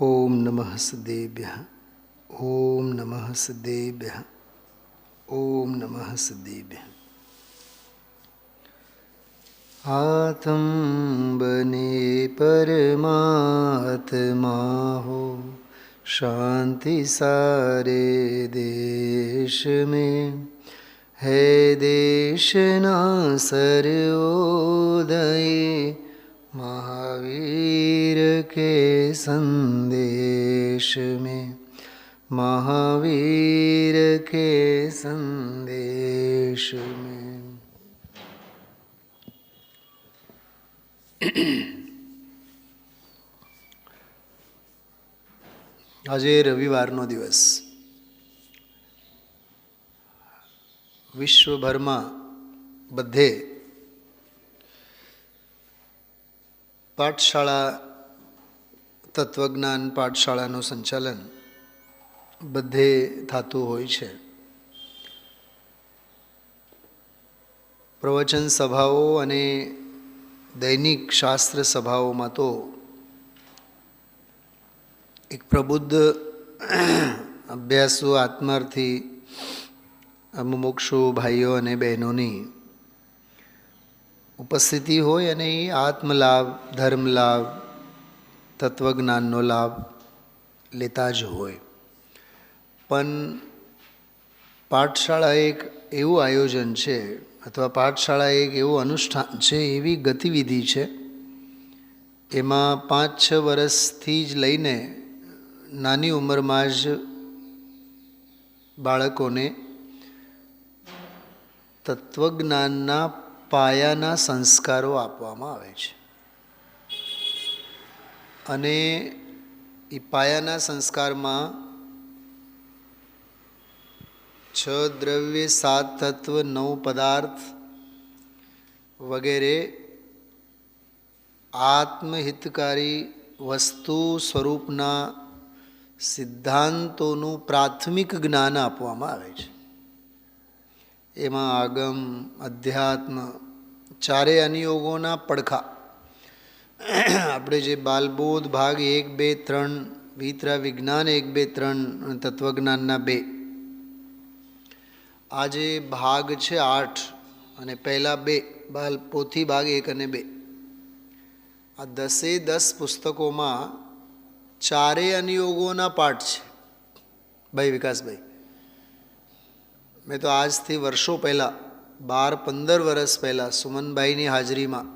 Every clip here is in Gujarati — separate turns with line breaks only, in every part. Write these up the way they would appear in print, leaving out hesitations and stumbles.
ઓમ નમઃ સિદ્ધેભ્યઃ. ઓમ નમઃ સિદ્ધેભ્યઃ. ઓમ નમઃ સિદ્ધેભ્યઃ. આત્મ બને પરમાત્મા હો, શાંતિ સારે દેશ में है देशना सर्वोदय महावीर के संदेश में, महावीर के संदेश में. આજે રવિવારનો દિવસ. વિશ્વભરમાં બધે પાઠશાળા, તત્વજ્ઞાન પાઠશાળાનું સંચાલન બધે થતું હોય છે. પ્રવચન સભાઓ અને દૈનિક શાસ્ત્ર સભાઓમાં તો એક પ્રબુદ્ધ અભ્યાસુ આત્માર્થી મુમુક્ષુ ભાઈઓ અને બહેનોની ઉપસ્થિતિ હોય અને એ આત્મલાભ, ધર્મલાભ, તત્વજ્ઞાનનો લાભ લેતા જ હોય. પણ પાઠશાળા એક એવું આયોજન છે, અથવા પાઠશાળા એક એવું અનુષ્ઠાન છે, એવી ગતિવિધિ છે, એમાં 5-6 વર્ષથી જ લઈને નાની ઉંમરમાં જ બાળકોને તત્વજ્ઞાનના પાયાના સંસ્કારો આપવામાં આવે છે. અને એ પાયાના સંસ્કારમાં 6 દ્રવ્ય, 7 તત્વ, 9 પદાર્થ વગેરે આત્મહિતકારી વસ્તુ સ્વરૂપના સિદ્ધાંતોનું પ્રાથમિક જ્ઞાન આપવામાં આવે છે. એમાં આગમ, અધ્યાત્મ, ચારેય અનુયોગોના પડખા, આપણે જે બાલબોધ ભાગ 1, 2, 3, વિતરા વિજ્ઞાન 1, 2, 3 અને તત્વજ્ઞાનના 2, આ જે ભાગ છે 8 અને પહેલા 2 બાલ પોથી ભાગ 1 અને 2, આ 10 પુસ્તકોમાં ચારેય અનુયોગોના પાઠ છે. ભાઈ વિકાસભાઈ, મેં તો આજથી વર્ષો પહેલાં, 12-15 વર્ષ પહેલાં સુમનભાઈની હાજરીમાં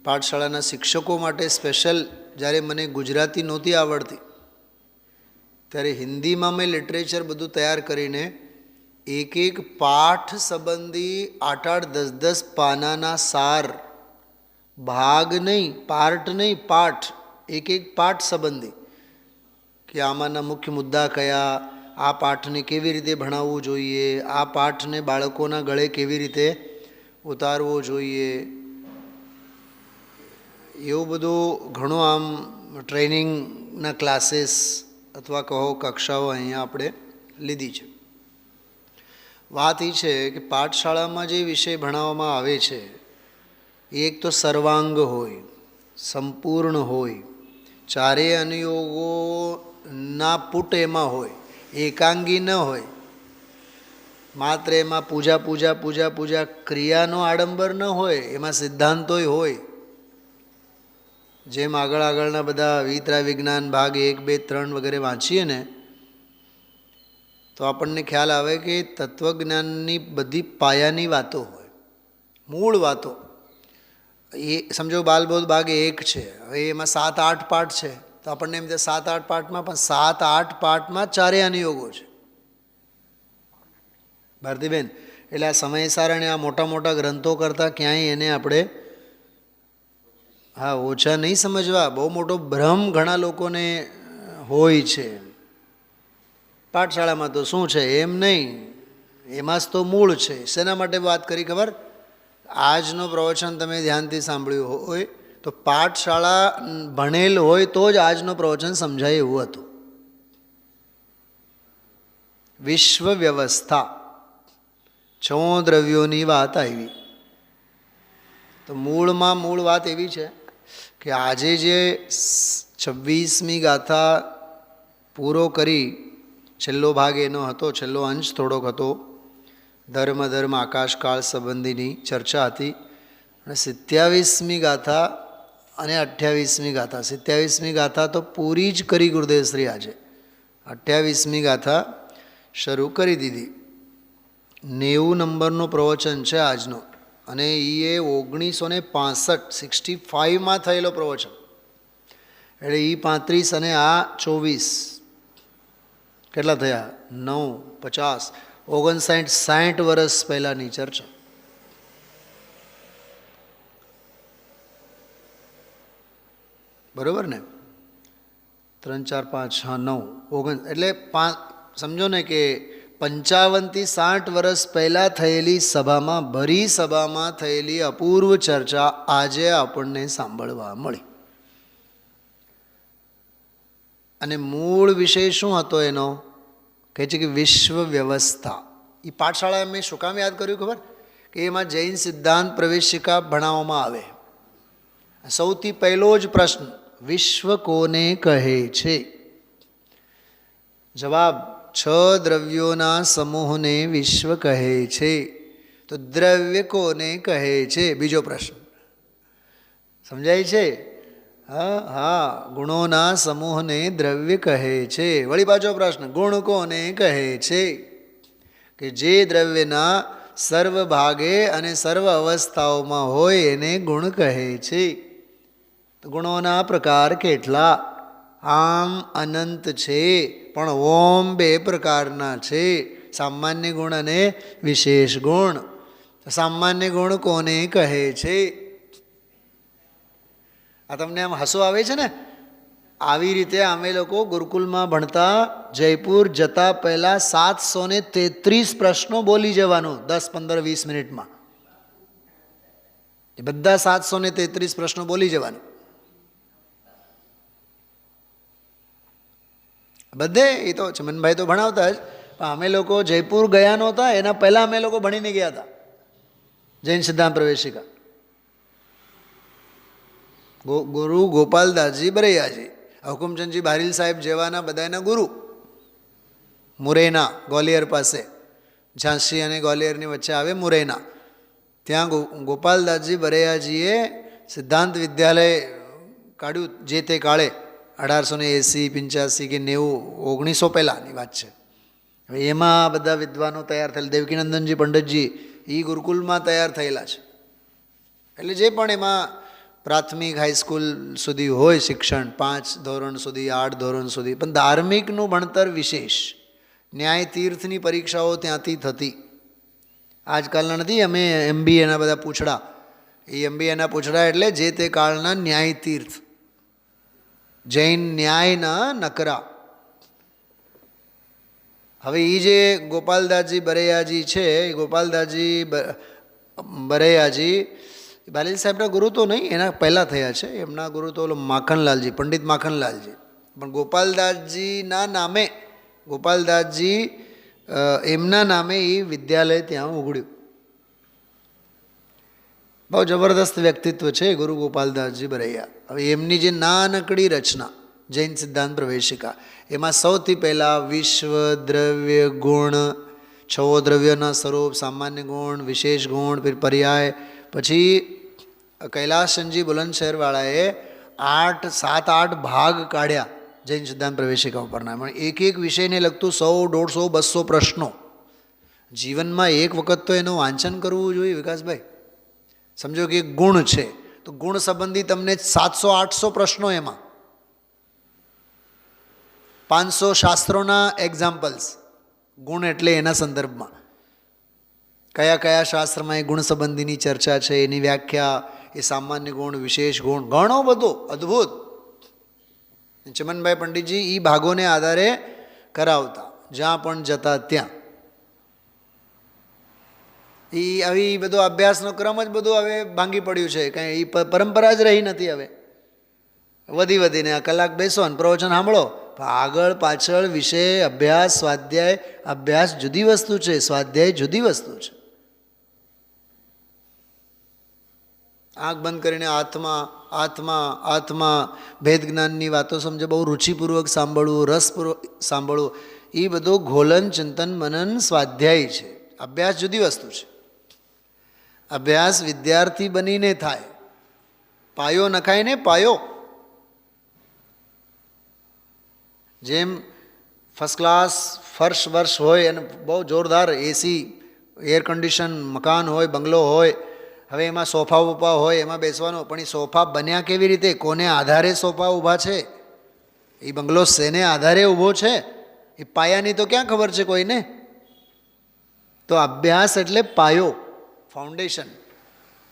પાઠશાળાના શિક્ષકો માટે સ્પેશિયલ, જ્યારે મને ગુજરાતી નહોતી આવડતી ત્યારે હિન્દીમાં મેં લિટરેચર બધું તૈયાર કરીને એક પાઠ સંબંધી 8-8, 10-10 પાનાના સાર, ભાગ નહીં, પાર્ટ નહીં, પાઠ, એક પાઠ સંબંધી કે આમાંના મુખ્ય મુદ્દા કયા, આ પાઠને કેવી રીતે ભણાવવું જોઈએ, આ પાઠને બાળકોના ગળે કેવી રીતે ઉતારવો જોઈએ, એવું બધું ઘણું આમ ટ્રેનિંગના ક્લાસીસ અથવા કહો કક્ષાઓ અહીંયા આપણે લીધી છે. વાત એ છે કે પાઠશાળામાં જે વિષય ભણાવવામાં આવે છે એ એક તો સર્વાંગ હોય, સંપૂર્ણ હોય, ચારેય અનુયોગોના પુટ એમાં હોય, એકાંગી ન હોય, માત્ર એમાં પૂજા પૂજા પૂજા પૂજા ક્રિયાનો આડંબર ન હોય, એમાં સિદ્ધાંતોય હોય. જેમ આગળના બધા વિતરા વિજ્ઞાન ભાગ 1, 2, 3 વગેરે વાંચીએ ને તો આપણને ખ્યાલ આવે કે તત્વજ્ઞાનની બધી પાયાની વાતો હોય, મૂળ વાતો. એ સમજો બાલબોધ ભાગ 1 છે, હવે એમાં 7-8 પાઠ છે, તો આપણને એમ 7-8 પાઠમાં, પણ 7-8 પાઠમાં ચારેય અનુયોગો છે. ભારતીબેન, એટલે આ સમય સારણે આ મોટા મોટા ગ્રંથો કરતાં ક્યાંય એને આપણે ઓછા નહીં સમજવા. બહુ મોટો ભ્રમ ઘણા લોકોને હોય છે. પાઠશાળામાં તો શું છે, એમ નહીં, એમાં જ તો મૂળ છે. શેના માટે વાત કરી ખબર? આજનો પ્રવચન તમે ધ્યાનથી સાંભળ્યું હોય તો પાઠશાળા ભણેલ હોય તો જ આજનો પ્રવચન સમજાય એવું હતું. વિશ્વ વ્યવસ્થા, 6 દ્રવ્યોની વાત આવી. તો મૂળ વાત એવી છે કે આજે જે 26મી ગાથા પૂરો કરી છેલ્લો ભાગ એનો હતો, છેલ્લો અંશ થોડોક હતો. ધર્મ આકાશકાળ સંબંધીની ચર્ચા હતી. અને 27મી ગાથા અને 28મી ગાથા, 27મી ગાથા તો પૂરી જ કરી ગુરુદેવશ્રી આજે. 28મી ગાથા શરૂ કરી દીધી. 90 નંબરનો પ્રવચન છે આજનો, અને એ 1965 થયેલો પ્રવચન. એટલે એ 35 અને આ 24, કેટલા થયા? 9, 50, 59, 60 વર્ષ પહેલાંની ચર્ચા. બરાબર ને? 3, 4, 5, 6, 9, 9, એટલે 5. સમજો ને કે 55 થી 60 વર્ષ પહેલાં થયેલી સભામાં, ભરી સભામાં થયેલી અપૂર્વ ચર્ચા આજે આપણને સાંભળવા મળી. અને મૂળ વિષય શું હતો એનો? કહે છે કે વિશ્વ વ્યવસ્થા. એ પાઠશાળા મેં શું કામ યાદ કર્યું ખબર? કે એમાં જૈન સિદ્ધાંત પ્રવેશિકા ભણાવવામાં આવે. સૌથી પહેલો જ પ્રશ્ન, વિશ્વ કોને કહે છે? જવાબ, 6 દ્રવ્યોના સમૂહને વિશ્વ કહે છે. તો દ્રવ્ય કોને કહે છે? બીજો પ્રશ્ન સમજાય છે? હા, ગુણોના સમૂહને દ્રવ્ય કહે છે. વળી પાછો પ્રશ્ન, ગુણ કોને કહે છે? કે જે દ્રવ્યના સર્વ ભાગે અને સર્વ અવસ્થાઓમાં હોય એને ગુણ કહે છે. તો ગુણોના પ્રકાર કેટલા? આમ અનંત છે, પણ ઓમ 2 પ્રકારના છે, સામાન્ય ગુણ અને વિશેષ ગુણ. સામાન્ય ગુણ કોને કહે છે? આ તમને આમ હસો આવે છે ને? આવી રીતે અમે લોકો ગુરુકુલમાં ભણતા, જયપુર જતા પહેલાં 733 પ્રશ્નો બોલી જવાનું 10, 15, 20 મિનિટમાં. એ બધા 733 પ્રશ્નો બોલી જવાનું બધે. એ તો ચમનભાઈ તો ભણાવતા જ, પણ અમે લોકો જયપુર ગયા નહોતા એના પહેલાં અમે લોકો ભણીને ગયા હતા જૈન સિદ્ધાંત પ્રવેશિકા. ગુરુ ગોપાલદાસજી બરૈયાજી, હુકુમચંદજી બારીલ સાહેબ જેવાના બધાના ગુરુ. મુરૈના, ગ્વાલિયર પાસે, ઝાંસી અને ગ્વાલિયરની વચ્ચે આવે મુરૈના. ત્યાં ગોપાલદાસજી બરૈયાજીએ સિદ્ધાંત વિદ્યાલય કાઢ્યું જે તે કાળે 1880, 85 કે 90, 1900 પહેલાંની વાત છે. હવે એમાં બધા વિદ્વાનો તૈયાર થયેલા. દેવકીનંદનજી પંડિતજી એ ગુરુકુલમાં તૈયાર થયેલા છે. એટલે જે પણ એમાં પ્રાથમિક હાઈસ્કૂલ સુધી હોય શિક્ષણ, 5 ધોરણ સુધી, 8 ધોરણ સુધી, પણ ધાર્મિકનું ભણતર વિશેષ. ન્યાય તીર્થની પરીક્ષાઓ ત્યાંથી થતી. આજકાલના નથી અમે MBAના બધા પૂછડા. એ MBAના પૂછડા એટલે જે તે કાળના ન્યાય તીર્થ, જૈન ન્યાયના નકરા. હવે એ જે ગોપાલદાસજી બરૈયાજી છે, એ ગોપાલદાસજી બરૈયાજી બાલીલ સાહેબના ગુરુ તો નહીં, એના પહેલાં થયા છે. એમના ગુરુ તો ઓલો માખનલાલજી, પંડિત માખનલાલજી. પણ ગોપાલદાસજીના નામે, ગોપાલદાસજી એમના નામે એ વિદ્યાલય ત્યાં ઉઘડ્યું. બહુ જબરદસ્ત વ્યક્તિત્વ છે ગુરુ ગોપાલદાસજી બરૈયા. હવે એમની જે નાનકડી રચના જૈન સિદ્ધાંત પ્રવેશિકા, એમાં સૌથી પહેલાં વિશ્વ, દ્રવ્ય, ગુણ, 6 દ્રવ્યના સ્વરૂપ, સામાન્ય ગુણ, વિશેષ ગુણ, પછી પર્યાય, પછી કૈલાસચંદજી બુલંદશહેરવાળાએ 7-8 ભાગ કાઢ્યા જૈન સિદ્ધાંત પ્રવેશિકા ઉપરના. એક વિષયને લગતું 100, 150, 200 પ્રશ્નો. જીવનમાં એક વખત તો એનું વાંચન કરવું જોઈએ વિકાસભાઈ. સમજો કે ગુણ છે તો ગુણ સંબંધી તમને 700-800 પ્રશ્નો, એમાં 500 શાસ્ત્રોના એક્ઝામ્પલ્સ. ગુણ એટલે એના સંદર્ભમાં કયા કયા શાસ્ત્રમાં એ ગુણ સંબંધીની ચર્ચા છે, એની વ્યાખ્યા, એ સામાન્ય ગુણ, વિશેષ ગુણ, ઘણો બધો અદ્ભુત. ચમનભાઈ પંડિતજી એ ભાગોને આધારે કરાવતા, જ્યાં પણ જતા ત્યાં. એ આવી બધો અભ્યાસનો ક્રમ જ બધું હવે ભાંગી પડ્યું છે, કાંઈ એ પરંપરા જ રહી નથી. હવે વધીને આ કલાક બેસો ને પ્રવચન સાંભળો, આગળ પાછળ વિષય, અભ્યાસ, સ્વાધ્યાય. અભ્યાસ જુદી વસ્તુ છે, સ્વાધ્યાય જુદી વસ્તુ છે. આંખ બંધ કરીને આત્મા ભેદ જ્ઞાનની વાતો સમજે, બહુ રુચિપૂર્વક સાંભળવું, રસપૂર્વક સાંભળવું, એ બધું ઘોલન, ચિંતન, મનન, સ્વાધ્યાય છે. અભ્યાસ જુદી વસ્તુ છે. અભ્યાસ વિદ્યાર્થી બનીને થાય. પાયો નખાય ને પાયો. જેમ ફર્સ્ટ ક્લાસ ફર્શ વર્ષ હોય અને બહુ જોરદાર એસી એર કન્ડિશન મકાન હોય, બંગલો હોય, હવે એમાં સોફા બોફા હોય, એમાં બેસવાનું. પણ એ સોફા બન્યા કેવી રીતે? કોને આધારે સોફા ઊભા છે? એ બંગલો શેને આધારે ઊભો છે? એ પાયાની તો ક્યાં ખબર છે કોઈને? તો અભ્યાસ એટલે પાયો, ફાઉન્ડેશન.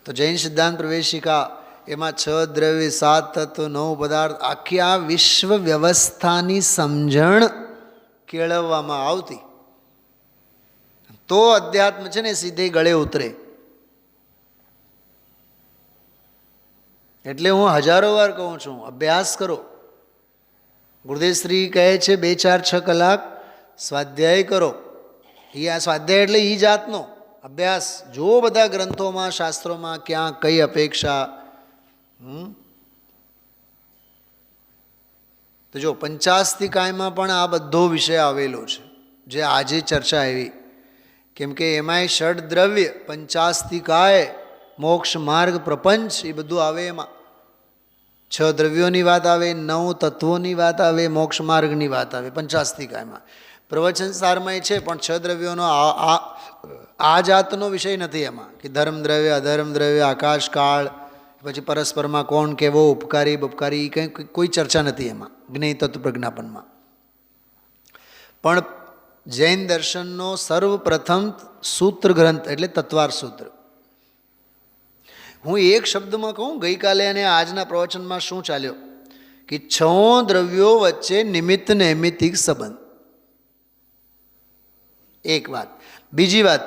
તો જૈન સિદ્ધાંત પ્રવેશિકા એમાં 6 દ્રવ્ય, 7 તત્વ, 9 પદાર્થ, આખી આ વિશ્વ વ્યવસ્થાની સમજણ કેળવવામાં આવતી, તો અધ્યાત્મ છે ને સીધે ગળે ઉતરે. એટલે હું હજારો વાર કહું છું, અભ્યાસ કરો. ગુરુદેવશ્રી કહે છે 2, 4, 6 કલાક સ્વાધ્યાય કરો. એ આ સ્વાધ્યાય એટલે એ જાતનો અભ્યાસ. જો બધા ગ્રંથોમાં, શાસ્ત્રોમાં ક્યાં કઈ અપેક્ષા. તો જો પંચાસ્તિકાયમાં પણ આ બધો વિષય આવેલો છે, જે આજે ચર્ચા આવી. કેમ કે એમાંય ષડદ્રવ્ય, પંચાસ્તિકાય, મોક્ષ માર્ગ, પ્રપંચ, એ બધું આવે એમાં. 6 દ્રવ્યોની વાત આવે, 9 તત્વોની વાત આવે, મોક્ષ માર્ગની વાત આવે પંચાસ્તિકાયમાં. પ્રવચન સારમાં છે, પણ 6 દ્રવ્યોનો આ જાતનો વિષય નથી એમાં. કે ધર્મ દ્રવ્ય, અધર્મ દ્રવ્ય, આકાશ કાળ, પછી પરસ્પરમાં કોણ કેવો, ઉપકારી બપકારી, કંઈ કોઈ ચર્ચા નથી એમાં જ્ઞેય તત્વ પ્રજ્ઞાપનમાં. પણ જૈન દર્શનનો સર્વપ્રથમ સૂત્ર ગ્રંથ એટલે તત્વાર સૂત્ર. હું એક શબ્દમાં કહું, ગઈકાલે અને આજના પ્રવચનમાં શું ચાલ્યો કે 6 દ્રવ્યો વચ્ચે નિમિત્ત નૈમિત્તિક સંબંધ. એક વાત. બીજી વાત,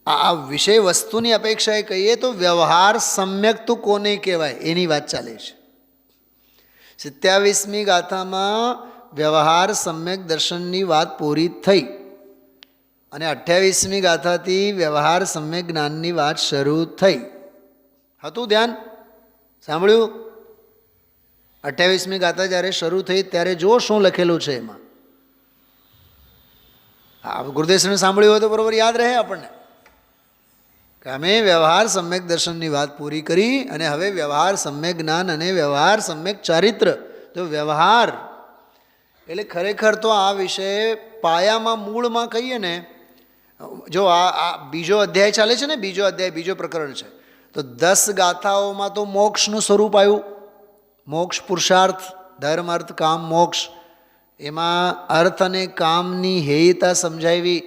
આ વિષય વસ્તુની અપેક્ષાએ કહીએ તો વ્યવહાર સમ્યક તો કોને કહેવાય એની વાત ચાલે છે. 27મી ગાથામાં વ્યવહાર સમ્યક દર્શનની વાત પૂરી થઈ અને 28મી ગાથાથી વ્યવહાર સમ્યક જ્ઞાનની વાત શરૂ થઈ. હતું ધ્યાન? સાંભળ્યું? 28મી ગાથા જ્યારે શરૂ થઈ ત્યારે જો શું લખેલું છે એમાં. ગુરુદેવને સાંભળ્યું હોય તો બરોબર યાદ રહે આપણને કે અમે વ્યવહાર સમ્યક દર્શનની વાત પૂરી કરી અને હવે વ્યવહાર સમ્યક જ્ઞાન અને વ્યવહાર સમ્યક ચારિત્ર. તો વ્યવહાર એટલે ખરેખર તો આ વિષય પાયામાં મૂળમાં કહીએ ને, જો આ બીજો અધ્યાય ચાલે છે ને, બીજો અધ્યાય, બીજો પ્રકરણ છે, તો 10 ગાથાઓમાં તો મોક્ષનું સ્વરૂપ આવ્યું. મોક્ષ પુરુષાર્થ, ધર્મ, અર્થ, કામ, મોક્ષ. એમાં અર્થ અને કામની હેયતા સમજાવી,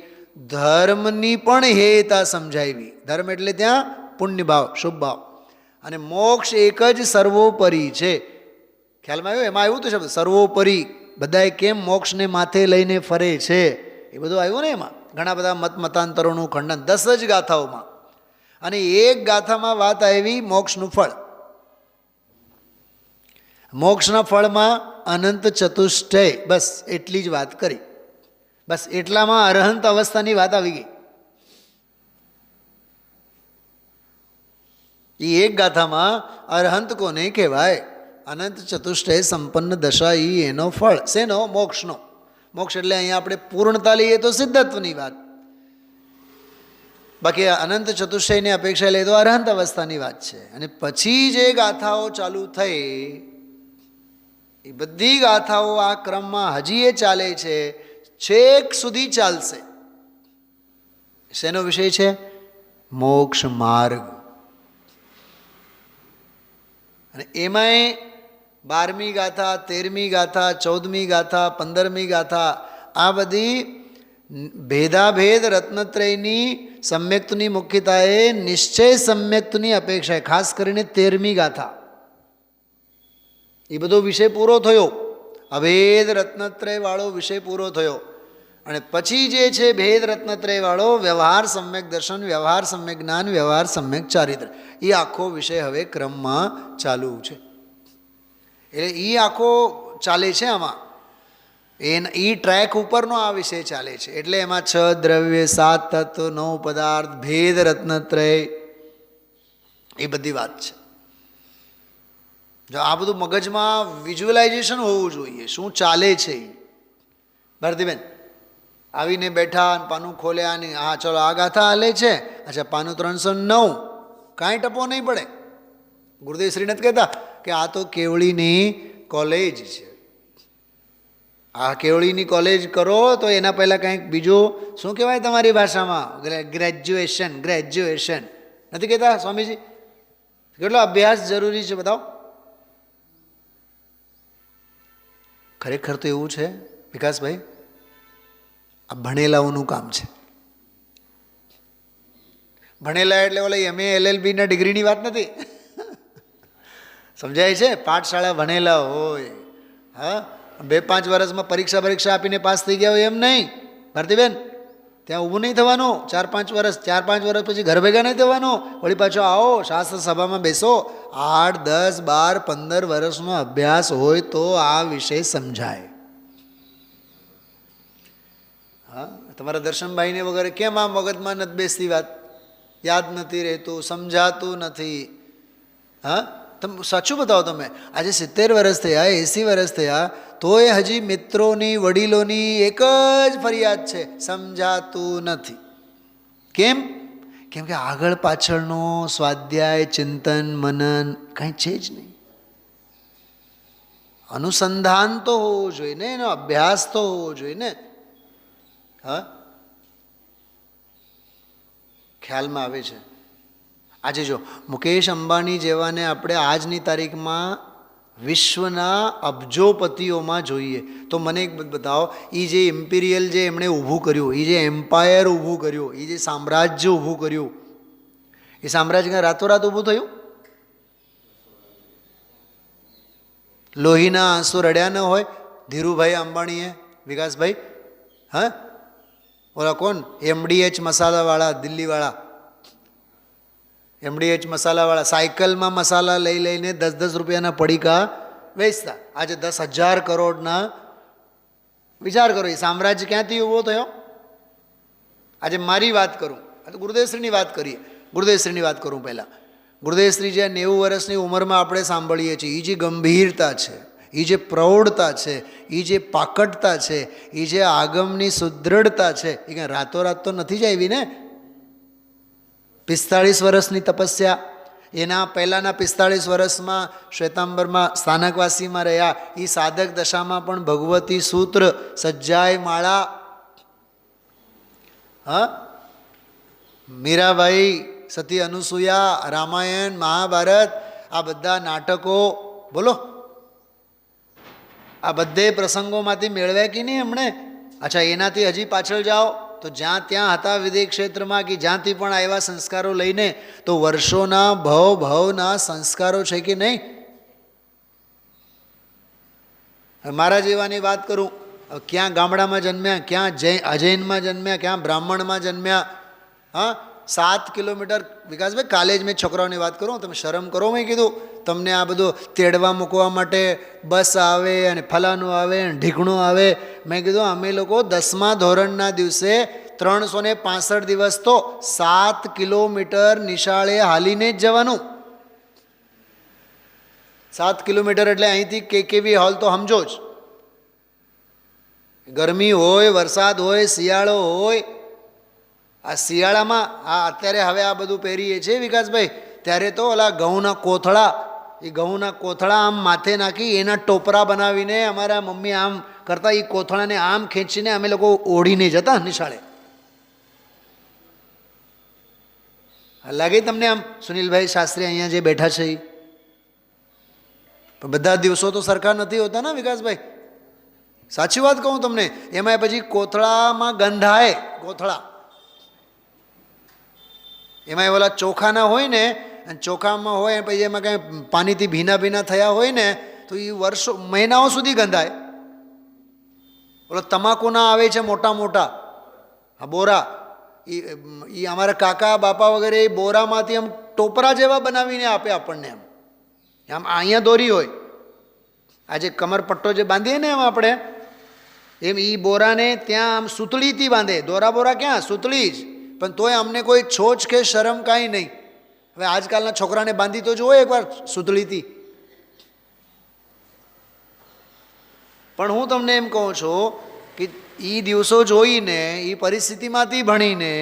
ધર્મની પણ હેયતા સમજાવી. ધર્મ એટલે ત્યાં પુણ્ય ભાવ, શુભ ભાવ. અને મોક્ષ એક જ સર્વોપરી છે. ખ્યાલમાં આવ્યો? એમાં આવ્યું તો શબ્દ સર્વોપરી. બધાએ કેમ મોક્ષને માથે લઈને ફરે છે એ બધું આવ્યું ને એમાં. ઘણા બધા મતાંતરોનું ખંડન 10 જ ગાથાઓમાં. અને એક ગાથામાં વાત આવી મોક્ષનું ફળ. મોક્ષના ફળમાં અનંત ચતુષ્ટય, બસ એટલી જ વાત કરી. બસ એટલામાં અરહંત અવસ્થાની વાત આવી ગઈ. એ એક ગાથામાં અરહંત કોને કહેવાય? અનંત ચતુષ્ટય સંપન્ન દશા, એ એનો ફળ શેનો? મોક્ષનો. મોક્ષ એટલે અહીંયા આપણે પૂર્ણતા લઈએ તો સિદ્ધત્વની વાત. બાકી અનંત ચતુષ્ટયની અપેક્ષા લઈએ તો અરહંત અવસ્થાની વાત છે. અને પછી જે ગાથાઓ ચાલુ થઈ એ બધી ગાથાઓ આ ક્રમમાં હજી એ ચાલે છે, છેક સુધી ચાલશે. શેનો વિષય છે? મોક્ષ માર્ગ. અને એમાંય 12મી ગાથા, 13મી ગાથા, 14મી ગાથા, 15મી ગાથા, આ બધી ભેદાભેદ રત્નત્રયની સમ્યક્તની મુખ્યતાએ નિશ્ચય સમ્યક્તની અપેક્ષાએ, ખાસ કરીને 13મી ગાથા. એ બધો વિષય પૂરો થયો. અભેદ રત્નત્રયવાળો વિષય પૂરો થયો. અને પછી જે છે ભેદ રત્નત્રયવાળો વ્યવહાર સમ્યક દર્શન, વ્યવહાર સમ્યક જ્ઞાન, વ્યવહાર સમ્યક ચારિત્ર, એ આખો વિષય હવે ક્રમમાં ચાલુ છે. એટલે એ આખો ચાલે છે આમાં. એ ટ્રેક ઉપરનો આ વિષય ચાલે છે. એટલે એમાં 6 દ્રવ્ય, 7 તત્વ, 9 પદાર્થ, ભેદ રત્નત્રય, એ બધી વાત છે. જો આ બધું મગજમાં વિઝ્યુઅલાઇઝેશન હોવું જોઈએ, શું ચાલે છે. ભારતીબેન આવીને બેઠા, પાનું ખોલ્યા ને હા ચલો આ ગાથા હાલે છે, અચ્છા પાનું 309, કાંઈ ટપો નહીં પડે. ગુરુદેવ શ્રી નથી કહેતા કે આ તો કેવળીની કોલેજ છે, આ કેવળીની કોલેજ કરો તો એના પહેલાં કંઈક બીજું શું કહેવાય તમારી ભાષામાં, ગ્રેજ્યુએશન. ગ્રેજ્યુએશન નથી કહેતા સ્વામીજી? કેટલો અભ્યાસ જરૂરી છે બતાવો. ખરેખર તો એવું છે વિકાસભાઈ, આ ભણેલાઓનું કામ છે. ભણેલા એટલે ઓલા MA LLB ના ડિગ્રીની વાત નથી, સમજાય છે? પાઠશાળા ભણેલા હોય, હા 2-5 વર્ષમાં પરીક્ષા આપીને પાસ થઈ ગયા હોય એમ નહીં. ભારતીબેન ત્યાં ઊભું નહીં થવાનું 4-5 વર્ષ, 4-5 વર્ષ પછી ઘર ભેગા નહીં થવાનું, વળી પાછો આવો શાસ્ત્ર સભામાં બેસો. 8, 10, 12, 15 વર્ષનો અભ્યાસ હોય તો આ વિષય સમજાય. હા તમારા દર્શનભાઈને વગેરે કેમ આ મગજમાં નથી બેસતી વાત, યાદ નથી રહેતું, સમજાતું નથી? હા તમે સાચું બતાવો. તમે આજે 70 વર્ષ થયા, 80 વર્ષ થયા, તોય હજી મિત્રોની વડીલોની એક જ ફરિયાદ છે, સમજાતું નથી. કેમ? કેમ કે આગળ પાછળનો સ્વાધ્યાય, ચિંતન, મનન કંઈ છે જ નહીં. અનુસંધાન તો હોવું જોઈએ ને, એનો અભ્યાસ તો હોવો જોઈએ ને. હા ખ્યાલમાં આવે છે. આજે જો મુકેશ અંબાણી જેવાને આપણે આજની તારીખમાં વિશ્વના અબજોપતિઓમાં જોઈએ તો મને એક બતાવો, એ જે ઇમ્પિરિયલ જે એમણે ઊભું કર્યું, એ જે એમ્પાયર ઊભું કર્યું, એ જે સામ્રાજ્ય ઊભું કર્યું, એ સામ્રાજ્ય રાતોરાત ઊભું થયું? લોહીના આંસુ રડ્યા ન હોય ધીરુભાઈ અંબાણીએ, વિકાસભાઈ? હા ઓલા કોણ MDH મસાલાવાળા, દિલ્હીવાળા MDH મસાલાવાળા, સાયકલમાં મસાલા લઈ લઈને 10-10 રૂપિયાના પડીકા વેચતા, આજે 10,000 કરોડના. વિચાર કરો એ સામ્રાજ્ય ક્યાંથી ઊભો થયો? આજે મારી વાત કરું, આ તો ગુરુદેવશ્રીની વાત કરીએ. ગુરુદેવશ્રીની વાત કરું પહેલાં. ગુરુદેવશ્રી જે 90 વર્ષની ઉંમરમાં આપણે સાંભળીએ છીએ, એ જે ગંભીરતા છે, એ જે પ્રૌઢતા છે, એ જે પાકટતા છે, એ જે આગમની સુદૃઢતા છે, એ કંઈ રાતોરાત તો નથી જ આવી ને. 45 વર્ષની તપસ્યા, એના પહેલાંના 45 વર્ષમાં શ્વેતાંબરમાં સ્થાનકવાસીમાં રહ્યા, એ સાધક દશામાં પણ ભગવતી સૂત્ર, સજ્જાય માળા, હા મીરાબાઈ, સતી અનુસૂયા, રામાયણ, મહાભારત, આ બધા નાટકો બોલો, આ બધે પ્રસંગોમાંથી મેળવ્યા કે નહીં એમણે? અચ્છા એનાથી હજી પાછળ જાઓ તો જ્યાં ત્યાં હતા વિદેશ ક્ષેત્રમાં કે જ્યાંથી પણ આવ્યા સંસ્કારો લઈને, તો વર્ષોના ભવના સંસ્કારો છે કે નહીં? મારા જેવાની વાત કરું, ક્યાં ગામડામાં જન્મ્યા, ક્યાં અજૈનમાં જન્મ્યા, ક્યાં બ્રાહ્મણમાં જન્મ્યા. હા 7 કિલોમીટર. વિકાસભાઈ કાલે જ મેં છોકરાઓની વાત કરું, તમે શરમ કરો. મેં કીધું તમને આ બધું તેડવા મૂકવા માટે બસ આવે અને ફલાનું આવે અને ઢીકણું આવે. મેં કીધું અમે લોકો 10મા ધોરણના દિવસે 365 દિવસ તો 7 કિલોમીટર નિશાળે હાલીને જ જવાનું. 7 કિલોમીટર એટલે અહીંથી કેવી હોલ તો સમજો જ. ગરમી હોય, વરસાદ હોય, શિયાળો હોય. આ શિયાળામાં અત્યારે હવે આ બધું પહેરીએ છીએ વિકાસભાઈ, ત્યારે તો ઓલા ઘઉંના કોથળા, એ ઘઉંના કોથળા આમ માથે નાખી એના ટોપરા બનાવીને અમારા મમ્મી આમ કરતા, એ કોથળાને આમ ખેંચીને અમે લોકો ઓઢીને જતા નિશાળે. લાગે તમને આમ સુનિલભાઈ શાસ્ત્રી અહીંયા જે બેઠા છે એ? પણ બધા દિવસો તો સરખા નથી હોતા ને વિકાસભાઈ, સાચી વાત કહું તમને. એમાં પછી કોથળામાં ગંધાય, કોથળા એમાં ઓલા ચોખાના હોય ને, અને ચોખામાં હોય પછી એમાં કાંઈ પાણીથી ભીના થયા હોય ને, તો એ વર્ષો મહિનાઓ સુધી ગંધાય. ઓલો તમાકુના આવે છે મોટા મોટા, હા બોરા, એ અમારા કાકા બાપા વગેરે એ બોરામાંથી આમ ટોપરા જેવા બનાવીને આપે આપણને. આમ અહીંયા દોરી હોય, આજે કમરપટ્ટો જે બાંધીએ ને એમ આપણે, એમ એ બોરાને ત્યાં આમ સૂતળીથી બાંધે. દોરા બોરા ક્યાં, સૂતળી જ. પણ તોય અમને કોઈ છોચ કે શરમ કાંઈ નહીં. હવે આજકાલના છોકરાને બાંધી તો જુઓ એકવાર સૂતળીથી. પણ હું તમને એમ કહું છું કે એ દિવસો જોઈને, એ પરિસ્થિતિમાંથી ભણીને,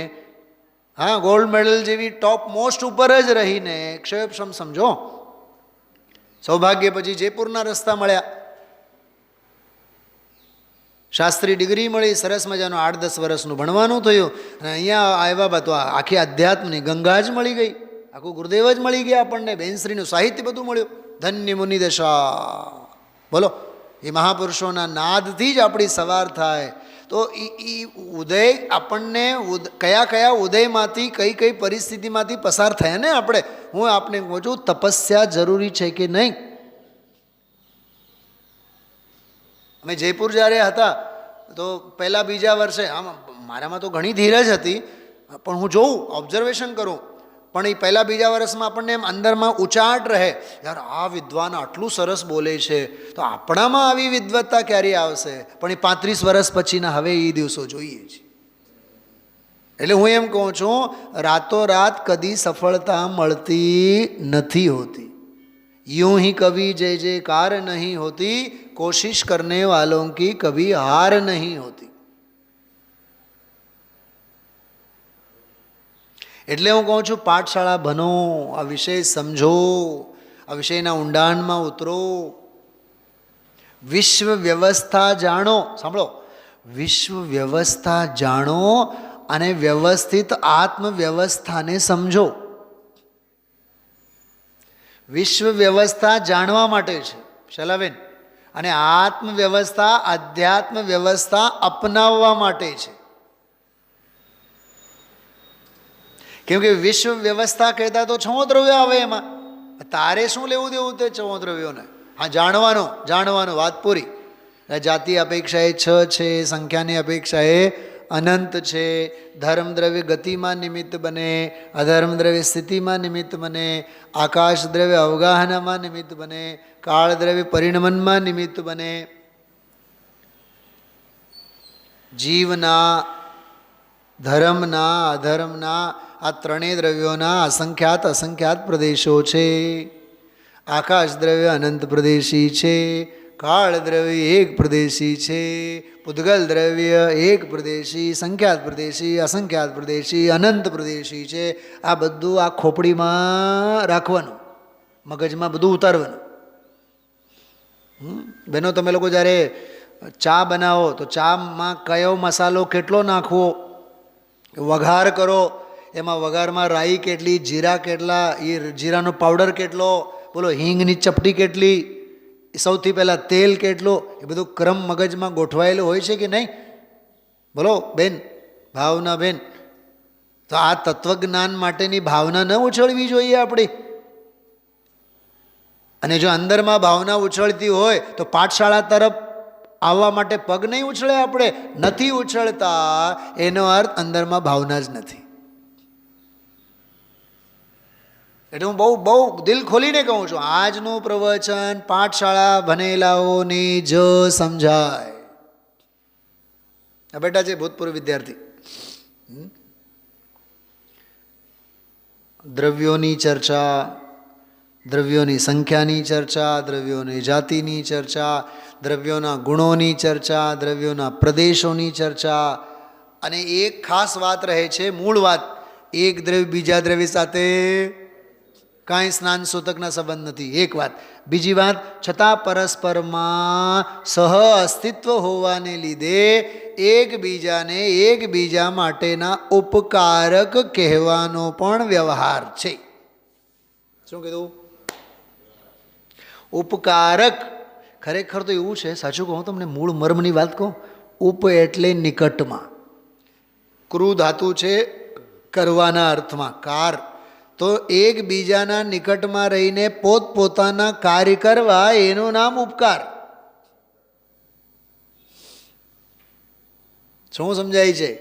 હા, ગોલ્ડ મેડલ જેવી ટોપ મોસ્ટ ઉપર જ રહીને ક્ષયોક્ષમ સમજો. સૌભાગ્ય પછી જયપુરના રસ્તા મળ્યા, શાસ્ત્રી ડિગ્રી મળી, સરસ મજાનું 8-10 વર્ષનું ભણવાનું થયું, અને અહીંયા આવ્યા બાદ તો આખી અધ્યાત્મની ગંગા જ મળી ગઈ, આખું ગુરુદેવ જ મળી ગયા આપણને, બેનશ્રીનું સાહિત્ય બધું મળ્યું. ધન્ય મુનિદશા. બોલો, એ મહાપુરુષોના નાદથી જ આપણી સવાર થાય. તો એ ઉદય આપણને કયા કયા ઉદયમાંથી કઈ કઈ પરિસ્થિતિમાંથી પસાર થયા ને આપણે. હું આપને કહું છું, તપસ્યા જરૂરી છે કે નહીં. અમે જયપુર જ્યારે હતા તો પહેલાં બીજા વર્ષે, મારામાં તો ઘણી ધીરજ હતી, પણ હું જોઉં, ઓબ્ઝર્વેશન કરું, પણ એ પહેલાં બીજા વર્ષમાં આપણને એમ અંદરમાં ઉચાટ રહે, યાર આ વિદ્વાન આટલું સરસ બોલે છે, તો આપણામાં આવી વિદ્વત્તા ક્યારે આવશે? પણ એ 35 વર્ષ પછીના હવે એ દિવસો જોઈએ છે. એટલે હું એમ કહું છું, રાતોરાત કદી સફળતા મળતી નથી હોતી. यूं ही कभी जय जयकार नहीं होती, कोशिश करने वालों की कभी हार नहीं होती. એટલે હું કહું છું, પાઠશાળા બનો, આ વિષય સમજો, આ વિષયના ઊંડાણમાં ઉતરો, વિશ્વ વ્યવસ્થા જાણો. સાંભળો, વિશ્વ વ્યવસ્થા જાણો અને વ્યવસ્થિત આત્મવ્યવસ્થાને સમજો. વિશ્વ વ્યવસ્થા જાણવા માટે છે શલાબેન, અને આત્મવ્યવસ્થા, અધ્યાત્મ વ્યવસ્થા અપનાવવા માટે છે. કેમ કે વિશ્વ વ્યવસ્થા કહેતા તો 6 દ્રવ્યો આવે એમાં. તારે શું લેવું દેવું તે 6 દ્રવ્યોને? હા, જાણવાનું, વાત પૂરી. જાતિ અપેક્ષાએ 6 છે, સંખ્યાની અપેક્ષાએ અનંત છે. ધર્મ દ્રવ્ય ગતિમાં નિમિત્ત બને, અધર્મ દ્રવ્ય સ્થિતિમાં નિમિત્ત બને, આકાશ દ્રવ્ય અવગાહનામાં નિમિત્ત બને, કાળ દ્રવ્ય પરિણમનમાં નિમિત્ત બને. જીવના, ધર્મના, અધર્મના આ 3 દ્રવ્યોના અસંખ્યાત પ્રદેશો છે. આકાશ દ્રવ્ય અનંત પ્રદેશી છે, કાળ દ્રવ્ય એક પ્રદેશી છે, પૂદગલ દ્રવ્ય એક પ્રદેશી, સંખ્યાત પ્રદેશી, અસંખ્યાત પ્રદેશી, અનંત પ્રદેશી છે. આ બધું આ ખોપડીમાં રાખવાનું, મગજમાં બધું ઉતારવાનું. બહેનો, તમે લોકો જ્યારે ચા બનાવો તો ચામાં કયો મસાલો કેટલો નાખવો, વઘાર કરો, એમાં વઘારમાં રાઈ કેટલી, જીરા કેટલા, એ જીરાનો પાવડર કેટલો, બોલો હિંગની ચપટી કેટલી, સૌથી પહેલાં તેલ કેટલો, એ બધું ક્રમ મગજમાં ગોઠવાયેલું હોય છે કે નહીં? બોલો બેન, ભાવના બેન. તો આ તત્વજ્ઞાન માટેની ભાવના ન ઉછળવી જોઈએ આપણી. અને જો અંદરમાં ભાવના ઉછળતી હોય તો પાઠશાળા તરફ આવવા માટે પગ નહીં ઉછળે. આપણે નથી ઉછળતા એનો અર્થ અંદરમાં ભાવના જ નથી. એટલે હું બહુ દિલ ખોલીને કહું છું, આજનું પ્રવચન પાઠશાળા ભણેલાઓની જ સમજાય. આ બેટા છે ભૂતપૂર્વ વિદ્યાર્થી. દ્રવ્યોની ચર્ચા, દ્રવ્યોની સંખ્યાની ચર્ચા, દ્રવ્યોની જાતિની ચર્ચા, દ્રવ્યોના ગુણોની ચર્ચા, દ્રવ્યોના પ્રદેશોની ચર્ચા. અને એક ખાસ વાત રહે છે, મૂળ વાત, એક દ્રવ્ય બીજા દ્રવ્ય સાથે કાંઈ સ્નાન સૂતકના સંબંધ નથી. એક વાત. બીજી વાત, છતાં પરસ્પરમાં સહ અસ્તિત્વ હોવાને લીધે એકબીજાને એકબીજા માટેના ઉપકારક કહેવાનો પણ વ્યવહાર છે. શું કીધું? ઉપકારક. ખરેખર તો એવું છે, સાચું કહું તમને, મૂળ મર્મની વાત કહું, ઉપ એટલે નિકટમાં, ક્રુ ધાતુ છે કરવાના અર્થમાં, કાર. તો એકબીજાના નિકટમાં રહીને પોતપોતાના કાર્ય કરવા એનું નામ ઉપકાર. શું સમજાય છે?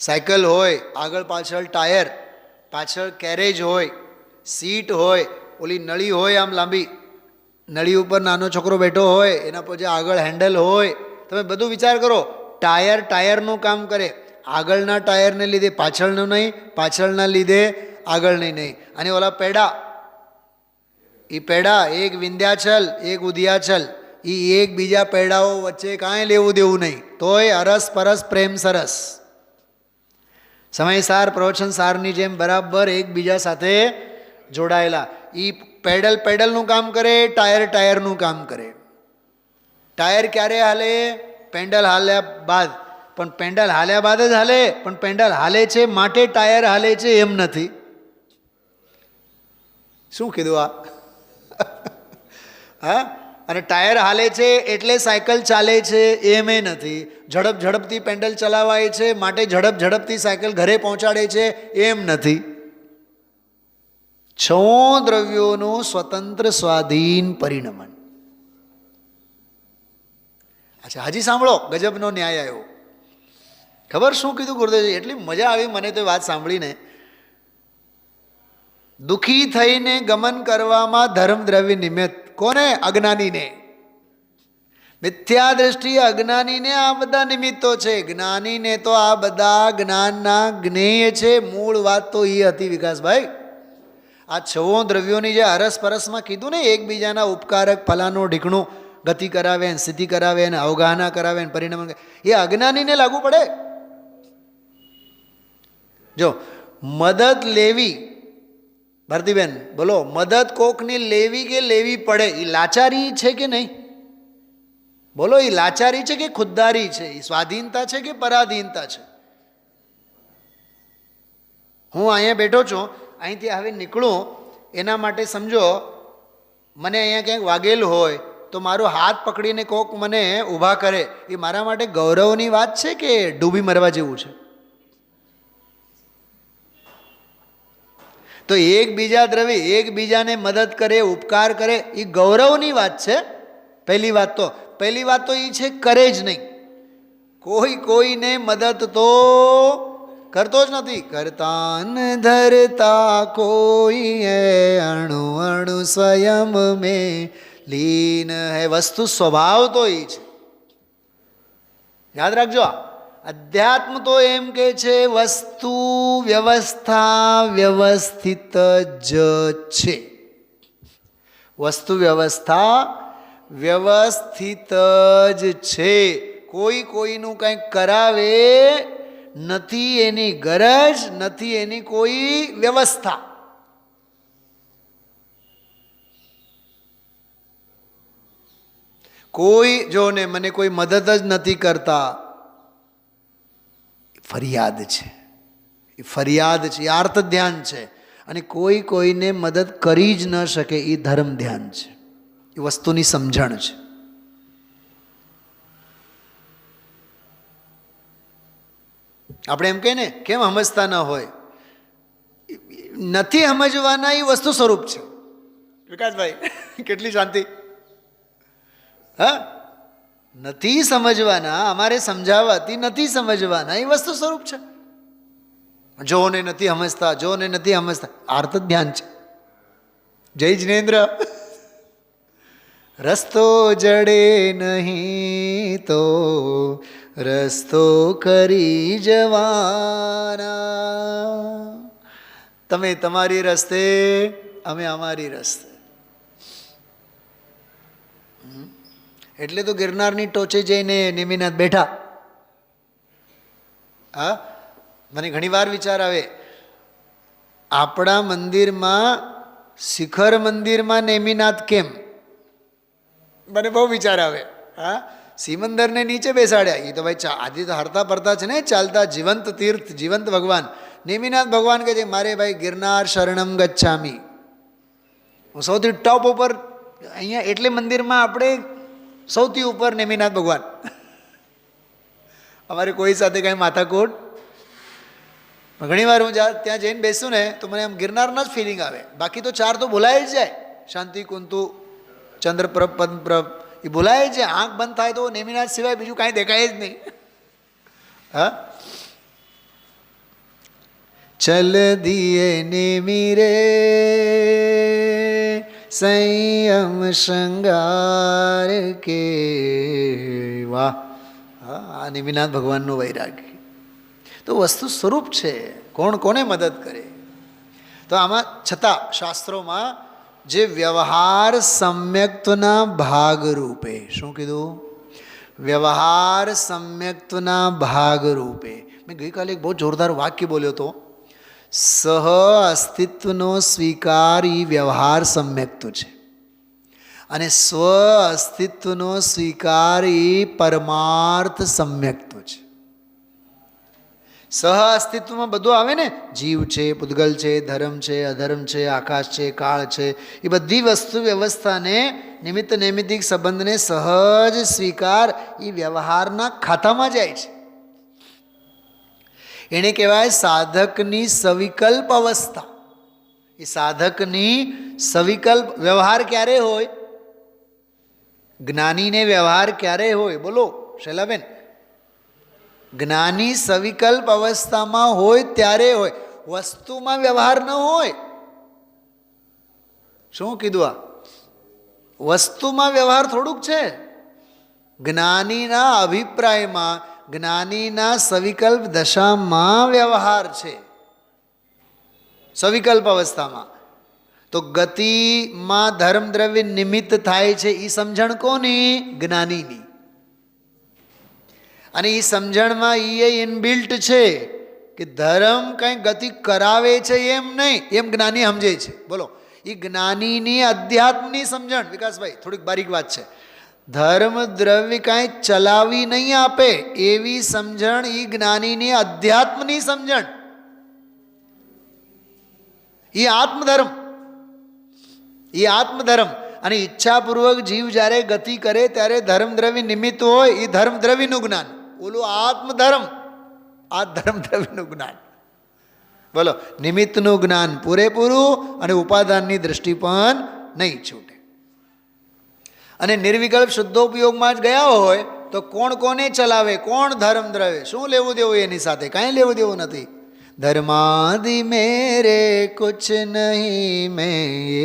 સાયકલ હોય, આગળ પાછળ ટાયર, પાછળ કેરેજ હોય, સીટ હોય, ઓલી નળી હોય આમ લાંબી, નળી ઉપર નાનો છોકરો બેઠો હોય, એના પછી આગળ હેન્ડલ હોય. તમે બધું વિચાર કરો, ટાયરનું કામ કરે. આગળના ટાયરને લીધે પાછળનું નહીં, પાછળના લીધે આગળની નહીં. અને ઓલા પેડા, એ પેડા એક વિંધ્યાચલ એક ઉદયાચલ, એ એકબીજા પૈડાઓ વચ્ચે કાંઈ લેવું દેવું નહીં, તોય અરસ પરસ પ્રેમ સરસ, સમયસાર પ્રવચન સારની જેમ બરાબર એકબીજા સાથે જોડાયેલા. એ પેડલનું કામ કરે, ટાયરનું કામ કરે. ટાયર ક્યારે હાલે? પેન્ડલ હાલ્યા બાદ. પણ પેન્ડલ હાલ્યા બાદ જ હાલે, પણ પેન્ડલ હાલે છે માટે ટાયર હાલે છે એમ નથી. શું કીધું આ? હા, અને ટાયર હાલે છે એટલે સાયકલ ચાલે છે એમ નથી. ઝડપથી પેન્ડલ ચલાવાય છે માટે ઝડપથી સાયકલ ઘરે પહોંચાડે છે એમ નથી. છ દ્રવ્યોનું સ્વતંત્ર સ્વાધીન પરિણમન. અચ્છા, હજી સાંભળો, ગજબનો ન્યાય આવ્યો. ખબર શું કીધું ગુરુદેવજી? એટલી મજા આવી મને તો વાત સાંભળીને. દુઃખી થઈને ગમન કરવામાં ધર્મ દ્રવ્ય નિમિત્ત. કોને? અજ્ઞાનીને. મિથ્યા દ્રષ્ટિ અજ્ઞાનીને આ બધા નિમિત્તો છે. જ્ઞાનીને તો આ બધા જ્ઞાનના જ્ઞેય છે. મૂળ વાત તો એ હતી વિકાસભાઈ. આ છવો દ્રવ્યોની જે અરસપરસમાં કીધું ને, એકબીજાના ઉપકારક ફલાનો ઢીકણું ગતિ કરાવે, સ્થિતિ કરાવે, અને અવગાહના કરાવે, પરિણામ, એ અજ્ઞાનીને લાગુ પડે. જો મદદ લેવી, ભારતીબેન બોલો, મદદ કોકની લેવી કે લેવી પડે, એ લાચારી છે કે નહીં? બોલો, એ લાચારી છે કે ખુદદારી છે? એ સ્વાધીનતા છે કે પરાધીનતા છે? હું અહીંયા બેઠો છું, અહીંથી હવે નીકળું એના માટે સમજો મને અહીંયા ક્યાંક વાગેલું હોય તો મારો હાથ પકડીને કોક મને ઊભા કરે, એ મારા માટે ગૌરવની વાત છે કે ડૂબી મરવા જેવું છે? તો એકબીજા દ્રવ્ય એકબીજાને મદદ કરે, ઉપકાર કરે, એ ગૌરવની વાત છે. પહેલી વાત તો એ છે કરે જ નહીં. કોઈને મદદ તો કરતો જ નથી. કરતા ન ધરતા કોઈ અણુ અણુ સ્વયં મેં લીન હૈ. વસ્તુ સ્વભાવ તો એ છે, યાદ રાખજો. અધ્યાત્મ તો એમ કે છે વસ્તુ વ્યવસ્થા વ્યવસ્થિત જ છે. વસ્તુ વ્યવસ્થા વ્યવસ્થિત જ છે. કોઈનું કંઈક કરાવે નથી, એની ગરજ નથી, એની કોઈ વ્યવસ્થા. કોઈ જો ને મને કોઈ મદદ જ નથી કરતા, ફરિયાદ છે. એ ફરિયાદ છે, એ આર્ત ધ્યાન છે. અને કોઈને મદદ કરી જ ન શકે, એ ધર્મ ધ્યાન છે, એ વસ્તુની સમજણ છે. આપણે એમ કહીએ ને, કેમ સમજતા ન હોય? નથી સમજવાના, એ વસ્તુ સ્વરૂપ છે. વિકાસભાઈ કેટલી શાંતિ. હા, નથી સમજવાના, અમારે સમજાવવાથી નથી સમજવાના, એ વસ્તુ સ્વરૂપ છે. જોને નથી સમજતા, આર્ત ધ્યાન છે. જય જિનેન્દ્ર. રસ્તો જડે નહીં તો રસ્તો કરી જવાના. તમે તમારી રસ્તે, અમે અમારી રસ્તે. એટલે તો ગિરનારની ટોચે જઈને નેમિનાથ બેઠા. હા, મને ઘણી વાર વિચાર આવે, આપણા મંદિરમાં, શિખર મંદિરમાં નેમિનાથ કેમ? મને બહુ વિચાર આવે. હા, સિમંદરને નીચે બેસાડ્યા, એ તો ભાઈ આજે તો હરતા ફરતા છે ને, ચાલતા જીવંત તીર્થ, જીવંત ભગવાન. નેમિનાથ ભગવાન કહે છે, મારે ભાઈ ગિરનાર શરણમ ગચ્છામી. હું સૌથી ટોપ ઉપર, અહીંયા એટલે મંદિરમાં આપણે સૌથી ઉપર નેમિનાથ ભગવાન. અમારે કોઈ સાથે કાંઈ માથાકૂટ. ઘણી વાર હું ત્યાં જઈને બેસું ને તો મને આમ ગિરનારના જ ફિલિંગ આવે. બાકી તો ચાર તો બોલાય જ જાય, શાંતિ કુંતુ ચંદ્રપ્રભ પદ્મપ્રભ, એ બોલાય છે. આંખ બંધ થાય તો નેમિનાથ સિવાય બીજું કાંઈ દેખાય જ નહીં. હા, ચલ દિયે નેમી રે સંયમ શૃંગાર કે. વાહ, આ નેમિનાથ ભગવાનનો વૈરાગ્ય તો વસ્તુ સ્વરૂપ છે. કોને મદદ કરે? તો આમાં છતાં શાસ્ત્રોમાં જે વ્યવહાર સમ્યક્ત્વના ભાગરૂપે, શું કીધું? વ્યવહાર સમ્યક્ત્વના ભાગરૂપે. મેં ગઈકાલે એક બહુ જોરદાર વાક્ય બોલ્યો હતો, સહ અસ્તિત્વનો સ્વીકાર એ વ્યવહાર સમ્યક્ત્વ છે અને સ્વ અસ્તિત્વનો સ્વીકાર એ પરમાર્થ સમ્યક્ત્વ છે. સહ અસ્તિત્વમાં બધું આવે ને, જીવ છે, પૂતગલ છે, ધર્મ છે, અધર્મ છે, આકાશ છે, કાળ છે, એ બધી વસ્તુ વ્યવસ્થાને નિમિત્ત નૈમિત્તિક સંબંધને સહજ સ્વીકાર એ વ્યવહારના ખાતામાં જાય છે. એને કહેવાય સાધકની સવિકલ્પ અવસ્થા. એ સાધકની સવિકલ્પ વ્યવહાર ક્યારે હોય? જ્ઞાનીને વ્યવહાર ક્યારે હોય? બોલો શૈલાબેન. જ્ઞાની સવિકલ્પ અવસ્થામાં હોય ત્યારે હોય, વસ્તુમાં વ્યવહાર ન હોય. શું કીધું? આ વસ્તુમાં વ્યવહાર થોડુંક છે. જ્ઞાનીના અભિપ્રાયમાં, જ્ઞાનીના સવિકલ્પ દશામાં વ્યવહાર છે, સવિકલ્પ અવસ્થામાં. તો ગતિમાં ધર્મ દ્રવ્ય નિમિત્ત થાય છે, એ સમજણ કોની? જ્ઞાનીની. અને એ સમજણમાં એ ઇનબિલ્ટ છે કે ધર્મ કંઈ ગતિ કરાવે છે એમ નહીં, એમ જ્ઞાની સમજે છે. બોલો, એ જ્ઞાનીની અધ્યાત્મની સમજણ. વિકાસભાઈ થોડીક બારીક વાત છે. ધર્મ દ્રવ્ય કાંઈ ચલાવી નહીં આપે એવી સમજણ એ જ્ઞાનીની અધ્યાત્મની સમજણ. એ આત્મધર્મ, એ આત્મધર્મ. અને ઈચ્છાપૂર્વક જીવ જ્યારે ગતિ કરે ત્યારે ધર્મ દ્રવ્ય નિમિત્ત હોય, એ ધર્મ દ્રવ્યનું જ્ઞાન. ઓલું આત્મધર્મ, આ ધર્મ દ્રવ્યનું જ્ઞાન. બોલો, નિમિત્તનું જ્ઞાન પૂરેપૂરું અને ઉપાદાનની દૃષ્ટિ પણ નહીં છૂટે. અને નિર્વિકલ્પ શુદ્ધોપયોગમાં જ ગયા હોય તો કોણ કોને ચલાવે? કોણ ધર્મ દ્રવ્ય? શું લેવું દેવું એની સાથે? કાંઈ લેવું દેવું નથી. ધર્માદિ મેરે કુછ નહીં, મેં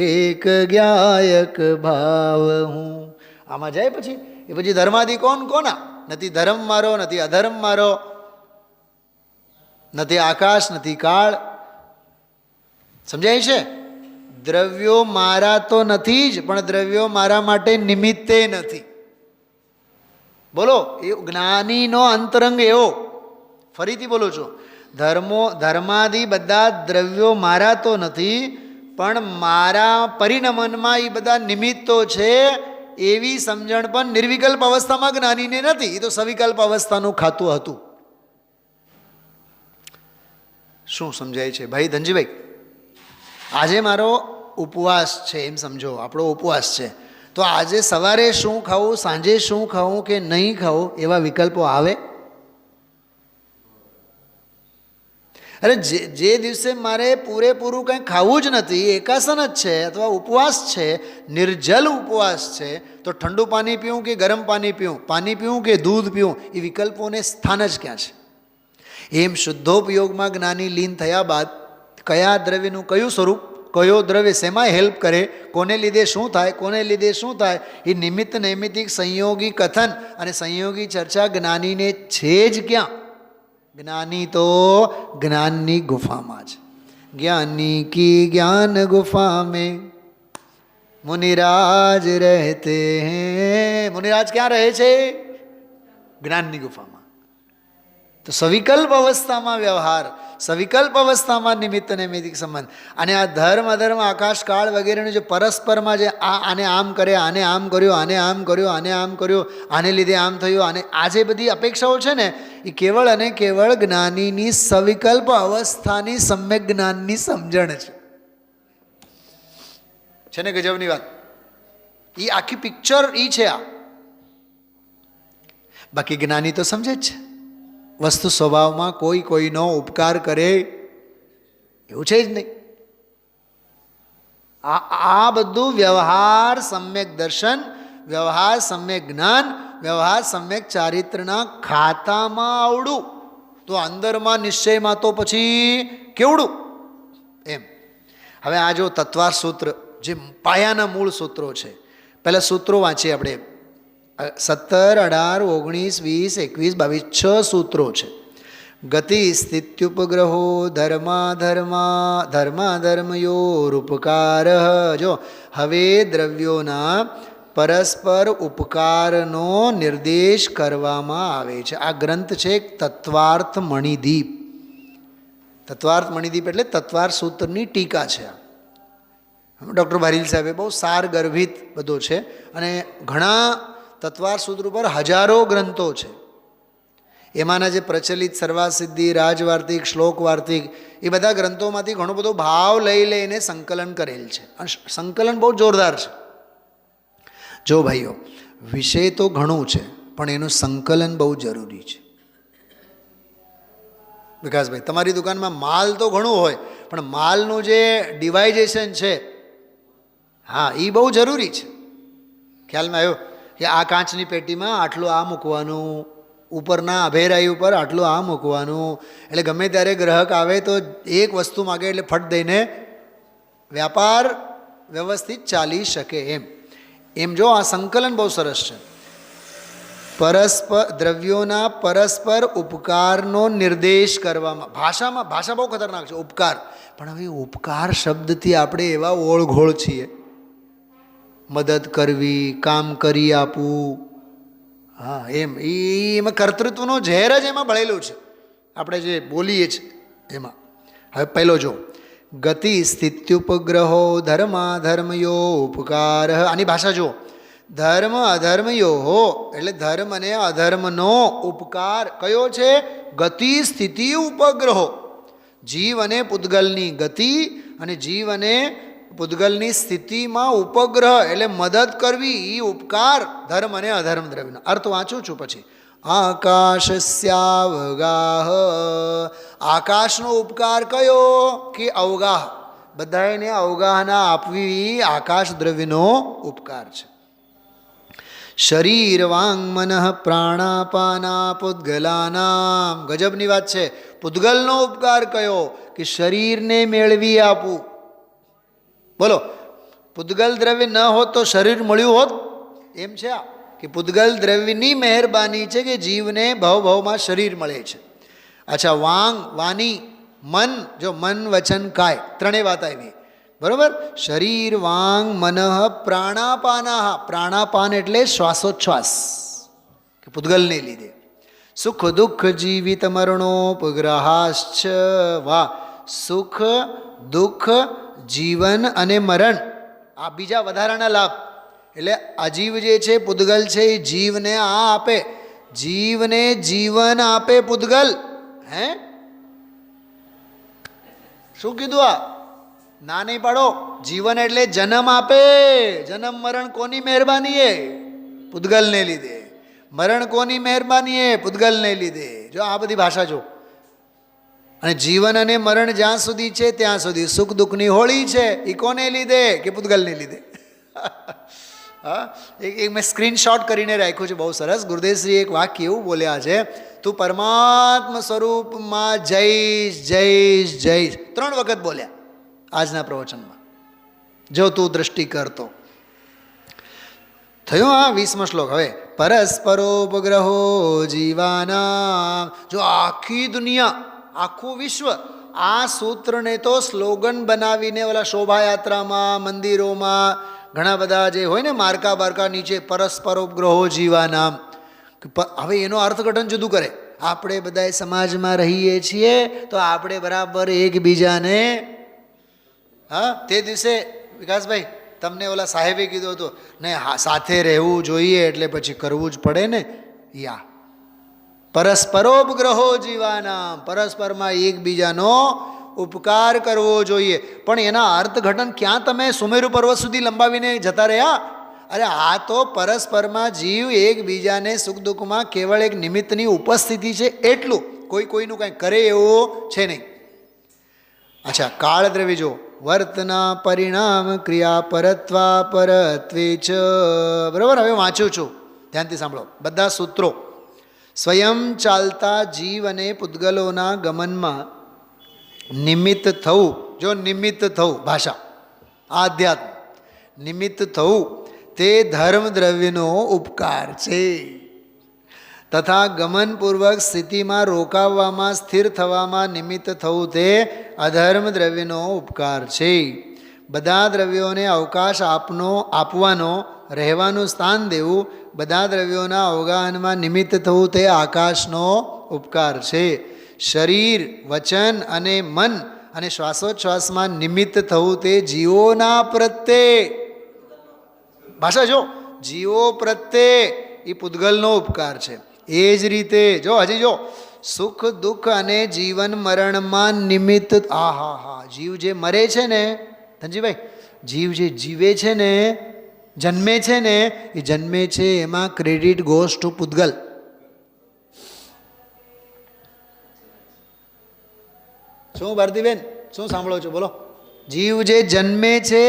એક જ્ઞાયક ભાવ હું. આમાં જાય પછી એ પછી ધર્માદિ કોણ કોના? નથી ધર્મ મારો, નથી અધર્મ મારો, નથી આકાશ, નથી કાળ. સમજાય છે? દ્રવ્યો મારા તો નથી જ, પણ દ્રવ્યો મારા માટે નિમિત્તે નથી. બોલો, એ જ્ઞાનીનો અંતરંગ એવો. ફરીથી બોલું છું, ધર્માદિ બધા દ્રવ્યો મારા તો નથી, પણ મારા પરિણમનમાં એ બધા નિમિત્તો છે એવી સમજણ પણ નિર્વિકલ્પ અવસ્થામાં જ્ઞાનીને નથી. એ તો સવિકલ્પ અવસ્થાનું ખાતું હતું. શું સમજાય છે ભાઈ ધનજીભાઈ? આજે મારો ઉપવાસ છે એમ સમજો, આપણો ઉપવાસ છે. તો આજે સવારે શું ખાવું, સાંજે શું ખાવું કે નહીં ખાવું, એવા વિકલ્પો આવે? અરે જે દિવસે મારે પૂરેપૂરું કંઈ ખાવું જ નથી, એકાસન જ છે અથવા ઉપવાસ છે, નિર્જલ ઉપવાસ છે, તો ઠંડુ પાણી પીવું કે ગરમ પાણી પીવું, પાણી પીવું કે દૂધ પીવું, એ વિકલ્પોને સ્થાન જ ક્યાં છે? એમ શુદ્ધોપયોગમાં જ્ઞાની લીન થયા બાદ કયા દ્રવ્યનું કયું સ્વરૂપ, કયો દ્રવ્ય શેમાં હેલ્પ કરે, કોને લીધે શું થાય, કોને લીધે શું થાય, એ નિમિત્ત નૈમિત્તિક સંયોગી કથન અને સંયોગી ચર્ચા જ્ઞાનીને છે જ ક્યાં? જ્ઞાની તો જ્ઞાનની ગુફામાં છે. જ્ઞાની કી જ્ઞાન ગુફા મેં મુનિરાજ રહેતે હૈ. મુનિરાજ ક્યાં રહે છે? જ્ઞાનની ગુફામાં. તો સવિકલ્પ અવસ્થામાં વ્યવહાર, સવિકલ્પ અવસ્થામાં નિમિત્ત નૈમિત્તિક સંબંધ. અને આ ધર્મ અધર્મ આકાશ કાળ વગેરેનું જે પરસ્પરમાં જે આને આમ કરે, આને આમ કર્યો, આને આમ કર્યો, આને આમ કર્યો, આને લીધે આમ થયું, અને આ જે બધી અપેક્ષાઓ છે ને, એ કેવળ અને કેવળ જ્ઞાનીની સવિકલ્પ અવસ્થાની સમ્યક જ્ઞાનની સમજણ છે ને ગજબની વાત. એ આખી પિક્ચર એ છે આ. બાકી જ્ઞાની તો સમજે જ છે. વસ્તુ સ્વભાવમાં કોઈ કોઈનો ઉપકાર કરે એવું છે જ નહીં. આ બધું વ્યવહાર સમ્યક દર્શન, વ્યવહાર સમ્યક જ્ઞાન, વ્યવહાર સમ્યક ચારિત્રના ખાતામાં આવડું, તો અંદરમાં નિશ્ચયમાં તો પછી કેવડું એમ. હવે આ જો તત્વાર સૂત્ર, જે પાયાના મૂળ સૂત્રો છે, પહેલાં સૂત્રો વાંચીએ આપણે. 17, 18, 19, 20, 21, 22 6 સૂત્રો છે. ગતિ સ્થિત્યુપગ્રહો ધર્માધર્મયોરુપકાર. જો હવે દ્રવ્યોના પરસ્પર ઉપકારનો નિર્દેશ કરવામાં આવે છે. આ ગ્રંથ છે તત્વાર્થ મણિદીપ. તત્વાર્થ મણિદીપ એટલે તત્વાર્થ સૂત્રની ટીકા છે. ડૉક્ટર ભારીલ સાહેબે બહુ સાર ગર્ભિત બધો છે અને ઘણા તત્વાર્થ સૂત્ર ઉપર હજારો ગ્રંથો છે. એમાંના જે પ્રચલિત સર્વાસિદ્ધિ, રાજવાર્તિક, શ્લોકવાર્તિક એ બધા ગ્રંથોમાંથી ઘણો બધો ભાવ લઈ લઈને સંકલન કરેલ છે અને સંકલન બહુ જોરદાર છે. જો ભાઈઓ, વિષય તો ઘણું છે પણ એનું સંકલન બહુ જરૂરી છે. વિકાસભાઈ, તમારી દુકાનમાં માલ તો ઘણું હોય પણ માલનું જે ડિવાઇઝેશન છે, હા, એ બહુ જરૂરી છે. ખ્યાલમાં આવ્યો કે આ કાચની પેટીમાં આટલું આ મૂકવાનું, ઉપરના અભેરાઈ ઉપર આટલું આ મૂકવાનું, એટલે ગમે ત્યારે ગ્રાહક આવે તો એક વસ્તુ માગે એટલે ફટ દઈને વ્યાપાર વ્યવસ્થિત ચાલી શકે. એમ જો આ સંકલન બહુ સરસ છે. દ્રવ્યોના પરસ્પર ઉપકારનો નિર્દેશ કરવામાં, ભાષા બહુ ખતરનાક છે. ઉપકાર, પણ હવે ઉપકાર શબ્દથી આપણે એવા ઓળઘોળ છીએ. મદદ કરવી, કામ કરી આપવું, હા, એમાં કર્તૃત્વનો ઝેર જ એમાં ભળેલું છે. આપણે જે બોલીએ છીએ એમાં. હવે પહેલો જો, ગતિ સ્થિત્યુપગ્રહો ધર્માધર્મયો ઉપકાર. આની ભાષા જો, ધર્મ અધર્મયો એટલે ધર્મ અને અધર્મનો ઉપકાર કયો છે? ગતિ સ્થિતિ ઉપગ્રહો. જીવ અને પૂતગલની ગતિ અને જીવ અને પૂતગલની સ્થિતિમાં ઉપગ્રહ એટલે મદદ કરવી, એ ઉપકાર ધર્મ અને અધર્મ દ્રવ્યનો. અર્થ વાંચું છું પછી. આકાશસ્યાવગાહ, આકાશનો ઉપકાર કયો? કે અવગાહ, બધાને અવગાહના આપવી આકાશ દ્રવ્યનો ઉપકાર છે. શરીર વાંગ મનઃ પ્રાણાપાના પૂતગલાનામ, ગજબની વાત છે. પૂતગલનો ઉપકાર કયો? કે શરીરને મેળવી આપવું. બોલો, પૂતગલ દ્રવ્ય ન હોત તો શરીર મળ્યું હોત? એમ છે આ કે પૂતગલ દ્રવ્યની મહેરબાની છે કે જીવને ભવમાં શરીર મળે છે. અચ્છા, વાંગ, વાણી, મન, જો મન વચન કાય ત્રણેય વાત આવી, બરોબર. શરીર વાંગ મનઃ પ્રાણાપાના, પ્રાણાપાન એટલે શ્વાસોચ્છ્વાસ કે પૂતગલને લીધે. સુખ દુઃખ જીવિત મરણોપગ્રહાશ્ચ, વાહ, સુખ દુઃખ જીવન અને મરણ, આ બીજા વધારાના લાભ. એટલે અજીવ જે છે પૂતગલ છે એ જીવને આ આપે, જીવને જીવન આપે પૂતગલ. હે, શું કીધું? આ ના નહીં પાડો. જીવન એટલે જન્મ આપે. જન્મ મરણ કોની મહેરબાની એ? પૂતગલને લીધે. મરણ કોની મહેરબાની એ? પૂતગલને લીધે. જો આ બધી ભાષા જો. અને જીવન અને મરણ જ્યાં સુધી છે ત્યાં સુધી સુખ દુઃખની હોળી છે, એ કોને લીધે? કે પૂતગલને લીધે. હા, એક મેં સ્ક્રીનશોટ કરીને રાખ્યું છે, બહુ સરસ. ગુરુદેવશ્રી એક વાક્ય એવું બોલ્યા છે, તું પરમાત્મા સ્વરૂપમાં જઈશ જઈશ જઈશ, 3 વખત બોલ્યા આજના પ્રવચનમાં. જો તું દ્રષ્ટિ કરતો થયો. હા, 20મો શ્લોક. હવે પરસ્પરોપગ્રહો જીવાના, જો આખી દુનિયા, આખું વિશ્વ આ સૂત્રને તો સ્લોગન બનાવીને ઓલા શોભાયાત્રામાં, મંદિરોમાં ઘણા બધા જે હોય ને માર્કા બારકા નીચે પરસ્પરોપગ્રહો જીવાના. હવે એનો અર્થઘટન જુદું કરે. આપણે બધા સમાજમાં રહીએ છીએ તો આપણે બરાબર એકબીજાને, હા, તે દિવસે વિકાસભાઈ તમને ઓલા સાહેબે કીધું હતું ને, સાથે રહેવું જોઈએ એટલે પછી કરવું જ પડે ને. યા પરસ્પરોપગ્રહો જીવાના, પરસ્પરમાં એકબીજાનો ઉપકાર કરવો જોઈએ. પણ એના અર્થઘટન ક્યાં તમે સુમેરુ પર્વત સુધી લંબાવીને જતા રહ્યા? અરે આ તો પરસ્પરમાં જીવ એકબીજાને સુખ દુઃખમાં કેવળ એક નિમિત્તની ઉપસ્થિતિ છે એટલું, કોઈનું કાંઈ કરે એવું છે નહીં. અચ્છા, કાળ દ્રવ્ય જો, વર્તના પરિણામ ક્રિયા પરત્વા પરત્વે ચ, બરાબર. હવે વાંચું છું, ધ્યાનથી સાંભળો બધા સૂત્રો. સ્વયં ચાલતા જીવ અને પૂતગલોના ગમનમાં નિમિત્ત થવું, જો નિમિત્ત થવું, ભાષા આધ્યાત્મ, નિમિત્ત થવું તે ધર્મ દ્રવ્યનો ઉપકાર છે. તથા ગમનપૂર્વક સ્થિતિમાં રોકાવવામાં સ્થિર થવામાં નિમિત્ત થવું તે અધર્મ દ્રવ્યનો ઉપકાર છે. બધા દ્રવ્યોને અવકાશ આપવાનો, રહેવાનું સ્થાન દેવું, બધા દ્રવ્યોના અવગાહનમાં નિમિત્ત થવું તે આકાશનો ઉપકાર છે. શરીર, વચન અને મન અને શ્વાસોચ્છ્વાસમાં નિમિત્ત થવું તે જીવોના પ્રત્યે, ભાષા જો, જીવો પ્રત્યે એ પૂતગલનો ઉપકાર છે. એ જ રીતે જો હજી જો સુખ દુઃખ અને જીવન મરણમાં નિમિત્ત, જીવ જે મરે છે ને ધનજીભાઈ, જીવ જે જીવે છે ને, જન્મે છે ને, એ જન્મે છે એમાં ક્રેડિટ ગોઝ ટુ પૂતગલ. શું ભારતીબેન, શું સાંભળો છો બોલો? જીવ જે જન્મે છે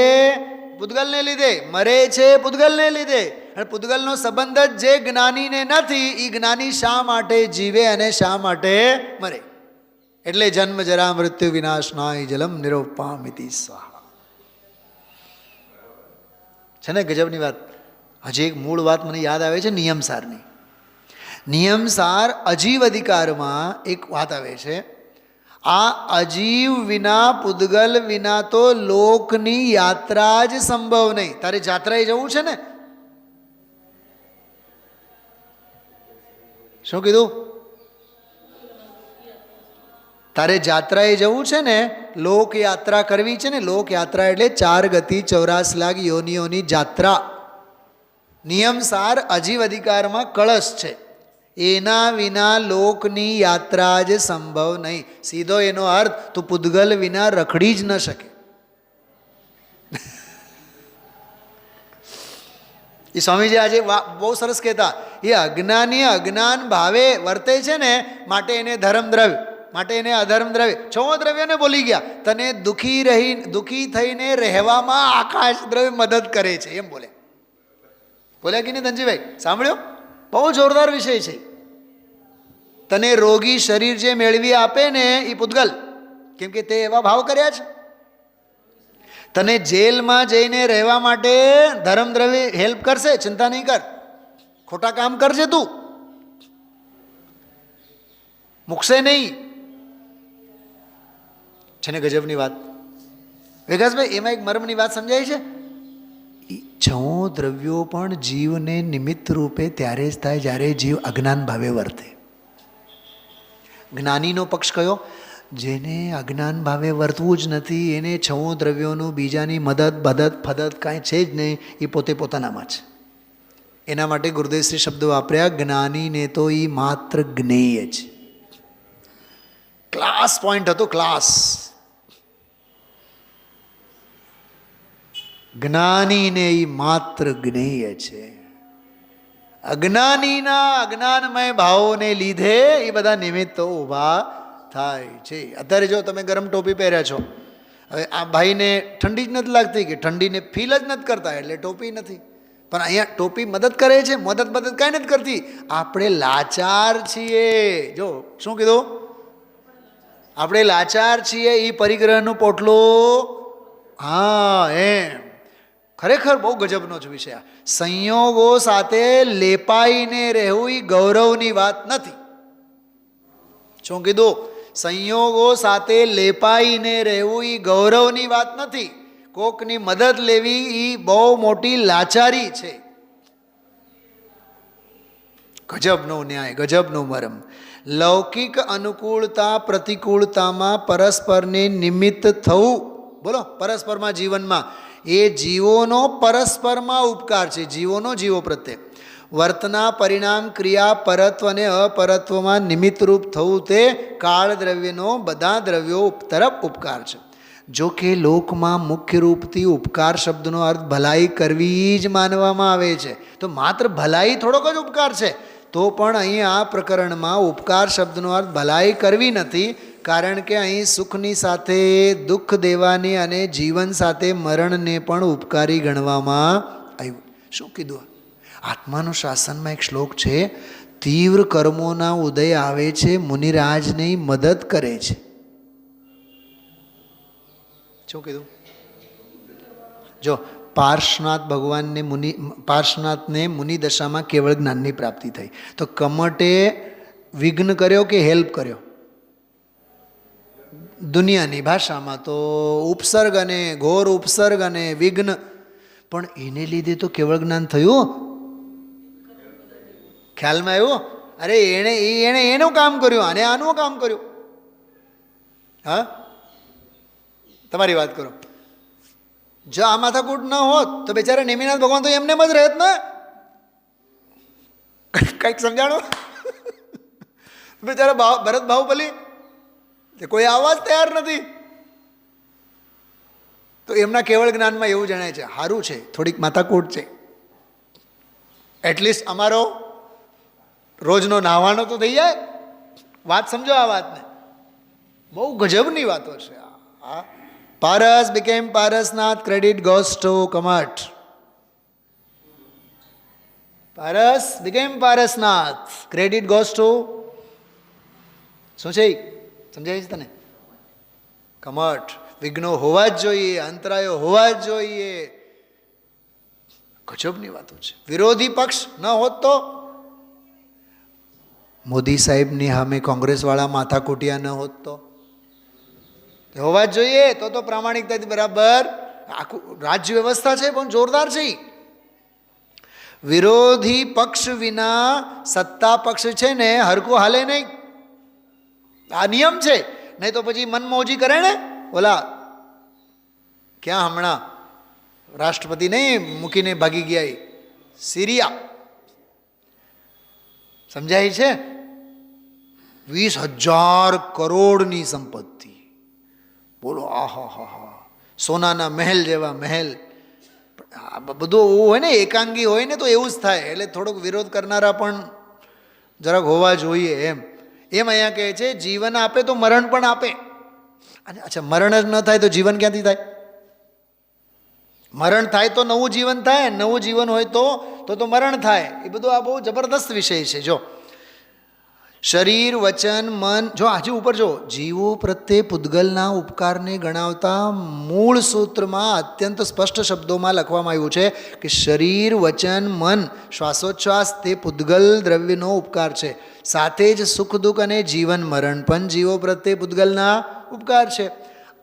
પૂતગલને લીધે, મરે છે પૂતગલને લીધે. અને પૂતગલનો સંબંધ જ જે જ્ઞાનીને નથી, એ જ્ઞાની શા માટે જીવે અને શા માટે મરે? એટલે જન્મ જરા મૃત્યુ વિનાશનાય જલમ નિરોપામિતિ સ્વાહા. છે ને ગજબની વાત. હજી એક મૂળ વાત મને યાદ આવે છે નિયમસારની. નિયમસાર અજીવ અધિકારમાં એક વાત આવે છે, આ અજીવ વિના, પૂતગલ વિના તો લોકની યાત્રા જ સંભવ નહીં. તારે જાત્રાએ જવું છે ને? શું કીધું? તારે જાત્રાએ જવું છે ને, લોકયાત્રા કરવી છે ને. લોકયાત્રા એટલે 4 ગતિ 84 લાખ યોનિઓની જાત્રા. નિયમસાર અજીવ અધિકારમાં કળશ છે. એના વિના લોકની યાત્રા જ સંભવ નહીં. સીધો એનો અર્થ તું પૂતગલ વિના રખડી જ ન શકે. એ સ્વામીજી આજે બહુ સરસ કહેતા, એ અજ્ઞાની અજ્ઞાન ભાવે વર્તે છે ને, માટે એને ધર્મ દ્રવ્ય, માટે એને અધર્મ દ્રવ્ય, 6 દ્રવ્યોને બોલી ગયા. તને દુઃખી થઈને રહેવામાં આકાશ દ્રવ્ય મદદ કરે છે, એમ બોલે. બોલ્યા કે નહીં ધનજીભાઈ? સાંભળ્યો? બહુ જોરદાર વિષય છે. તને રોગી શરીર જે મેળવી આપે ને એ પૂતગલ, કેમ કે તે એવા ભાવ કર્યા છે. તને જેલમાં જઈને રહેવા માટે ધર્મ દ્રવ્ય હેલ્પ કરશે, ચિંતા નહીં કર. ખોટા કામ કરશે તું, મૂકશે નહીં. છે ને ગજબની વાત? વિકાસભાઈ, એમાં એક મર્મની વાત સમજાય છે. 6 દ્રવ્યો પણ જીવને નિમિત્ત રૂપે ત્યારે જ થાય જ્યારે જીવ અજ્ઞાન ભાવે વર્તે. જ્ઞાનીનો પક્ષ કયો? જેને અજ્ઞાન ભાવે વર્તવું જ નથી, એને 6 દ્રવ્યોનું બીજાની મદદ બદદ ફદદ કાંઈ છે જ નહીં, એ પોતે પોતાનામાં છે. એના માટે ગુરુદેવશ્રી શબ્દ વાપર્યા, જ્ઞાનીને તો એ માત્ર જ્ઞેય છે. ક્લાસ પોઈન્ટ હતો, ક્લાસ. જ્ઞાનીને એ માત્ર જ્ઞેય છે. અજ્ઞાનીના અજ્ઞાનમય ભાવોને લીધે એ બધા નિમિત્તો ઊભા થાય છે. અત્યારે જો તમે ગરમ ટોપી પહેર્યા છો, હવે આ ભાઈને ઠંડી જ નથી લાગતી કે ઠંડીને ફીલ જ નથી કરતા, એટલે ટોપી નથી. પણ અહીંયા ટોપી મદદ કરે છે, મદદ કાંઈ નથી કરતી. આપણે લાચાર છીએ. જો શું કીધું? આપણે લાચાર છીએ. એ પરિગ્રહનું પોટલું, હા એમ. ખરેખર બહુ ગજબનો જ વિષય. સંયોગો સાથે લેપાઈને રહેવું એ ગૌરવની વાત નથી. શું કીધું? સંયોગો સાથે લેપાઈને રહેવું એ ગૌરવની વાત નથી. કોકની મદદ લેવી એ બહુ મોટી લાચારી છે. ગજબનો ન્યાય, ગજબનો મરમ. લૌકિક અનુકૂળતા પ્રતિકૂળતામાં પરસ્પરને નિમિત્ત થવું, બોલો, પરસ્પરમાં જીવનમાં એ જીવોનો પરસ્પરમાં ઉપકાર છે. જીવોનો જીવો પ્રત્યે વર્તના પરિણામ ક્રિયા પરત્વ અને અપરત્વમાં નિમિત્તરૂપ થવું તે કાળ દ્રવ્યનો બધા દ્રવ્યો તરફ ઉપકાર છે. જો કે લોકમાં મુખ્ય રૂપથી ઉપકાર શબ્દનો અર્થ ભલાઈ કરવી જ માનવામાં આવે છે. તો માત્ર ભલાઈ થોડોક જ ઉપકાર છે. તો પણ અહીં આ પ્રકરણમાં ઉપકાર શબ્દનો અર્થ ભલાઈ કરવી નથી, કારણ કે અહીં સુખની સાથે દુઃખ દેવાની અને જીવન સાથે મરણને પણ ઉપકારી ગણવામાં આવ્યું. શું કીધું? આત્માનું શાસનમાં એક શ્લોક છે, તીવ્ર કર્મોના ઉદય આવે છે, મુનિરાજની મદદ કરે છે. શું કીધું? જો પાર્શ્વનાથ ભગવાનને પાર્શ્વનાથને મુનિ દશામાં કેવળ જ્ઞાનની પ્રાપ્તિ થઈ. તો કમટે વિઘ્ન કર્યો કે હેલ્પ કર્યો? દુનિયાની ભાષામાં તો ઉપસર્ગ અને ઘોર ઉપસર્ગ અને વિઘ્ન. પણ એને લીધે તો કેવળ જ્ઞાન થયું. ખ્યાલમાં આવ્યું? અરે એણે એનું કામ કર્યું અને આનું કામ કર્યું. હા, તમારી વાત કરો. જો આ માથાકૂટ ન હોત તો બેચારા નેમિનાથ ભગવાન તો એમને જ રહેત ને. કંઈક સમજાણું? બેચારા ભરત બાહુબલી કોઈ આવવા જ તૈયાર નથી. તો એમના કેવળ જ્ઞાનમાં એવું જણાય છે. સારું છે, થોડીક માથાકૂટ છે. એટલીસ્ટ અમારો રોજનો નાહવાનો તો થઈ જાય. વાત સમજો આ વાતને. બહુ ગજબની વાતો છે આ. પારસ became Parasnath, credit goes to Kamat. Paras became Parasnath, credit goes to શું છે? સમજાય છે તને? કમઠ. વિઘ્નો હોવા જ જોઈએ, અંતરાયો હોવા જ જોઈએ. ગજબની વાતો છે. વિરોધી પક્ષ ન હોત તો મોદી સાહેબની સામે કોંગ્રેસવાળા માથાકૂટિયા ન હોત તો હોવા જ જોઈએ. તો પ્રામાણિકતાથી બરાબર આખું રાજ્ય વ્યવસ્થા છે પણ જોરદાર છે. વિરોધી પક્ષ વિના સત્તા પક્ષ છે ને હરકું હાલે નહીં. આ નિયમ છે. નહીં તો પછી મનમોજી કરે ને. ઓલા ક્યાં હમણાં રાષ્ટ્રપતિ નહીં મૂકીને ભાગી ગયા સિરિયા. સમજાય છે? 20,000 કરોડની સંપત્તિ. બોલો, આહા હા હા, સોનાના મહેલ જેવા મહેલ. બધું હોય ને, એકાંગી હોય ને તો એવું જ થાય. એટલે થોડોક વિરોધ કરનારા પણ જરાક હોવા જોઈએ. એમ અહીંયા કહે છે જીવન આપે તો મરણ પણ આપે. અને અચ્છા, મરણ જ ન થાય તો જીવન ક્યાંથી થાય? મરણ થાય તો નવું જીવન થાય, નવું જીવન હોય તો મરણ થાય. એ બધું આ બહુ જબરદસ્ત વિષય છે. જો શરીર, વચન, મન, જો આજે ઉપર જો જીવો પ્રત્યે પૂતગલના ઉપકારને ગણાવતા મૂળ સૂત્રમાં અત્યંત સ્પષ્ટ શબ્દોમાં લખવામાં આવ્યું છે કે શરીર, વચન, મન, શ્વાસોચ્છ્વાસ તે પૂતગલ દ્રવ્યનો ઉપકાર છે. સાથે જ સુખ દુઃખ અને જીવન મરણ પણ જીવો પ્રત્યે પૂતગલના ઉપકાર છે.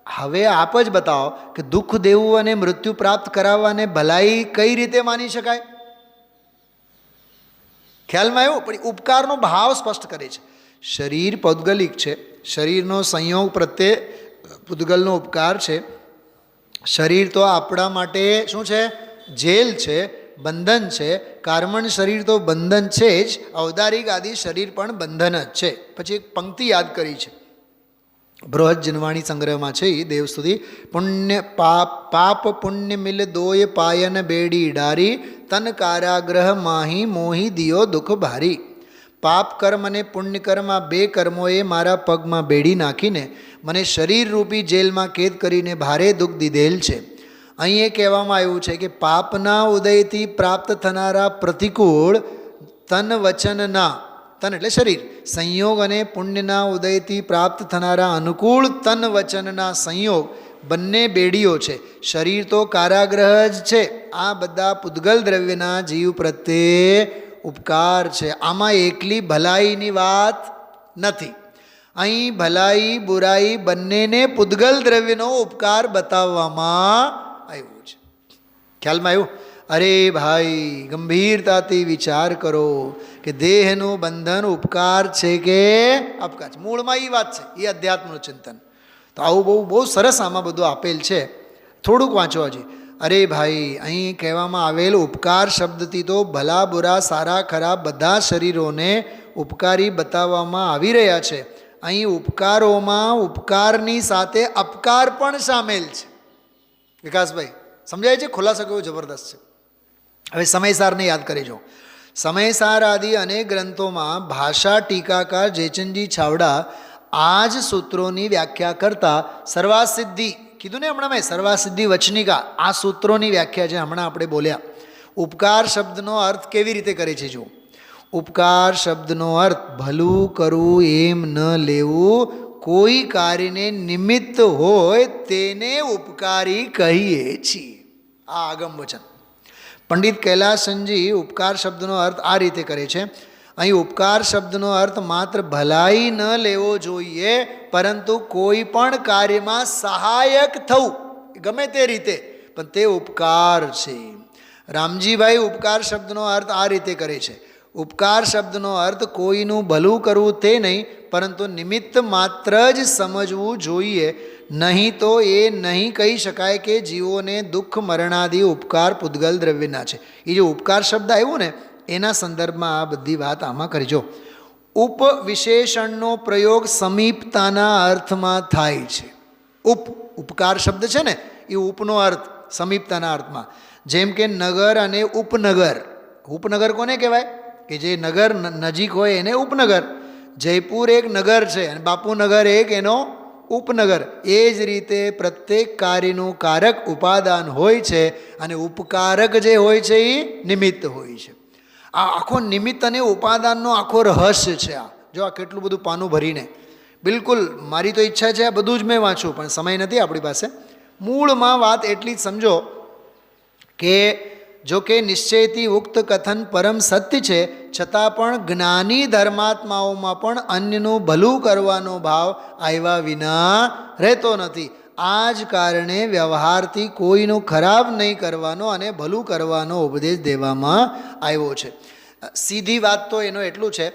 હવે આપ જ બતાવો કે દુઃખ દેવું અને મૃત્યુ પ્રાપ્ત કરાવવાને ભલાઈ કઈ રીતે માની શકાય? ખ્યાલમાં આવ્યો? પણ ઉપકારનો ભાવ સ્પષ્ટ કરે છે. શરીર પૌદ્ગલિક છે. શરીરનો સંયોગ પ્રત્યે પૂતગલનો ઉપકાર છે. શરીર તો આપણા માટે શું છે? જેલ છે, બંધન છે. કર્મણ શરીર તો બંધન છે જ. ઔદારિક આદિ શરીર પણ બંધન જ છે. પછી એક પંક્તિ યાદ કરી છે બૃહદ જનવાણી સંગ્રહમાં છે એ દેવસ્તુતિ. પુણ્ય પાપ પુણ્ય મિલ દોય પાયન બેડી ડારી તન કારાગ્રહ માહી મોહી દિયો દુઃખ ભારી. પાપ કર્મ અને પુણ્ય કર્મ આ બે કર્મોએ મારા પગમાં બેડી નાખીને મને શરીર રૂપી જેલમાં કેદ કરીને ભારે દુઃખ દીધેલ છે. અહીં એ કહેવામાં આવ્યું છે કે પાપના ઉદયથી પ્રાપ્ત થનારા પ્રતિકૂળ તન વચનના, તન એટલે શરીર, સંયોગ અને પુણ્યના ઉદયથી પ્રાપ્ત થનારા અનુકૂળ તન વચનના સંયોગ બંને બેડીઓ છે. શરીર તો કારાગ્રહ જ છે. આ બધા પૂતગલ દ્રવ્યના જીવ પ્રત્યે ઉપકાર છે. આમાં એકલી ભલાઈની વાત નથી. અહીં ભલાઈ બુરાઈ બંનેને પૂતગલ દ્રવ્યનો ઉપકાર બતાવવામાં આવ્યું છે. ખ્યાલમાં આવ્યું? અરે ભાઈ, ગંભીરતાથી વિચાર કરો કે દેહનું બંધન ઉપકાર છે કે અપકાર છે. મૂળમાં એ વાત છે, એ અધ્યાત્મનું ચિંતન. તો આવું બહુ સરસ આમાં બધું આપેલ છે. થોડુંક વાંચો હજી. અરે ભાઈ, અહીં કહેવામાં આવેલ ઉપકાર શબ્દથી તો ભલા બુરા સારા ખરાબ બધા શરીરોને ઉપકારી બતાવવામાં આવી રહ્યા છે. અહીં ઉપકારોમાં ઉપકારની સાથે અપકાર પણ સામેલ છે. વિકાસભાઈ સમજાય છે? ખુલાસો કેવો જબરદસ્ત છે. હવે સમયસારને યાદ કરી જો. સમયસાર આદિ અનેક ગ્રંથોમાં ભાષા ટીકાકાર જેચનજી છાવડા આ જ સૂત્રોની વ્યાખ્યા કરતા સર્વાસિદ્ધિ કીધું ને હમણાં મેં, સર્વાસિદ્ધિ વચનિકા, આ સૂત્રોની વ્યાખ્યા છે હમણાં આપણે બોલ્યા. ઉપકાર શબ્દનો અર્થ કેવી રીતે કરે છે જો. ઉપકાર શબ્દનો અર્થ ભલું કરવું એમ ન લેવું, કોઈ કાર્યને નિમિત્ત હોય તેને ઉપકારી કહીએ છીએ. આ આગમ વચન. પંડિત કૈલાસનજી ઉપકાર શબ્દનો અર્થ આ રીતે કરે છે. અહીં ઉપકાર શબ્દનો અર્થ માત્ર ભલાઈ ન લેવો જોઈએ, પરંતુ કોઈ પણ કાર્યમાં સહાયક થવું, ગમે તે રીતે, પણ તે ઉપકાર છે. રામજીભાઈ ઉપકાર શબ્દનો અર્થ આ રીતે કરે છે. ઉપકાર શબ્દનો અર્થ કોઈનું ભલું કરવું તે નહીં, પરંતુ નિમિત્ત માત્ર જ સમજવું જોઈએ. નહીં તો એ નહીં કહી શકાય કે જીવોને દુઃખ મરણાદિ ઉપકાર પૂતગલ દ્રવ્યના છે. એ જે ઉપકાર શબ્દ આવ્યો ને એના સંદર્ભમાં આ બધી વાત આમાં કરજો. ઉપવિશેષણનો પ્રયોગ સમીપતાના અર્થમાં થાય છે. ઉપકાર શબ્દ છે ને એ ઉપનો અર્થ સમીપતાના અર્થમાં. જેમ કે નગર અને ઉપનગર. ઉપનગર કોને કહેવાય? કે જે નગર નજીક હોય એને ઉપનગર. જયપુર એક નગર છે અને બાપુનગર એક એનો ઉપનગર. એ જ રીતે પ્રત્યેક કાર્યનું કારક ઉપાદાન હોય છે અને ઉપકારક જે હોય છે એ નિમિત્ત હોય છે. આ આખો નિમિત્ત અને ઉપાદાનનો આખો રહસ્ય છે. આ જો આ કેટલું બધું પાનું ભરીને, બિલકુલ મારી તો ઈચ્છા છે આ બધું જ મેં વાંચું, પણ સમય નથી આપણી પાસે. મૂળમાં વાત એટલી જ સમજો કે જો કે નિશ્ચયથી ઉક્ત કથન પરમ સત્ય છે, છતાં પણ જ્ઞાની ધર્માત્માઓમાં પણ અન્યનું ભલું કરવાનો ભાવ આવ્યા વિના રહેતો નથી. આ જ કારણે વ્યવહારથી કોઈનું ખરાબ નહીં કરવાનો અને ભલું કરવાનો ઉપદેશ દેવામાં આવ્યો છે. સીધી વાત તો એનો એટલું છે,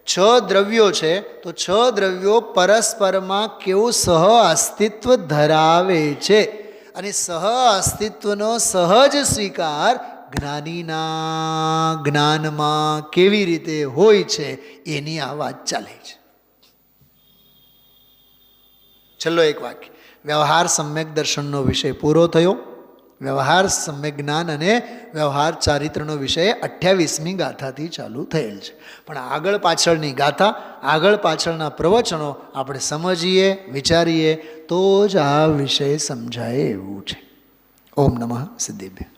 6 દ્રવ્યો છે તો 6 દ્રવ્યો પરસ્પરમાં કેવું સહ અસ્તિત્વ ધરાવે છે અને સહ અસ્તિત્વનો સહજ સ્વીકાર જ્ઞાનીના જ્ઞાનમાં કેવી રીતે હોય છે એની આ વાત ચાલે છે. છેલ્લો એક વાક્ય. વ્યવહાર સમ્યક દર્શનનો વિષય પૂરો થયો. વ્યવહાર સમ્યક જ્ઞાન અને વ્યવહાર ચારિત્રનો વિષય 28મી ગાથાથી ચાલુ થયેલ છે. પણ આગળ પાછળની ગાથા, આગળ પાછળના પ્રવચનો આપણે સમજીએ, વિચારીએ તો જ આ વિષય સમજાય એવું છે. ઓમ નમઃ સિદ્ધેભ્ય.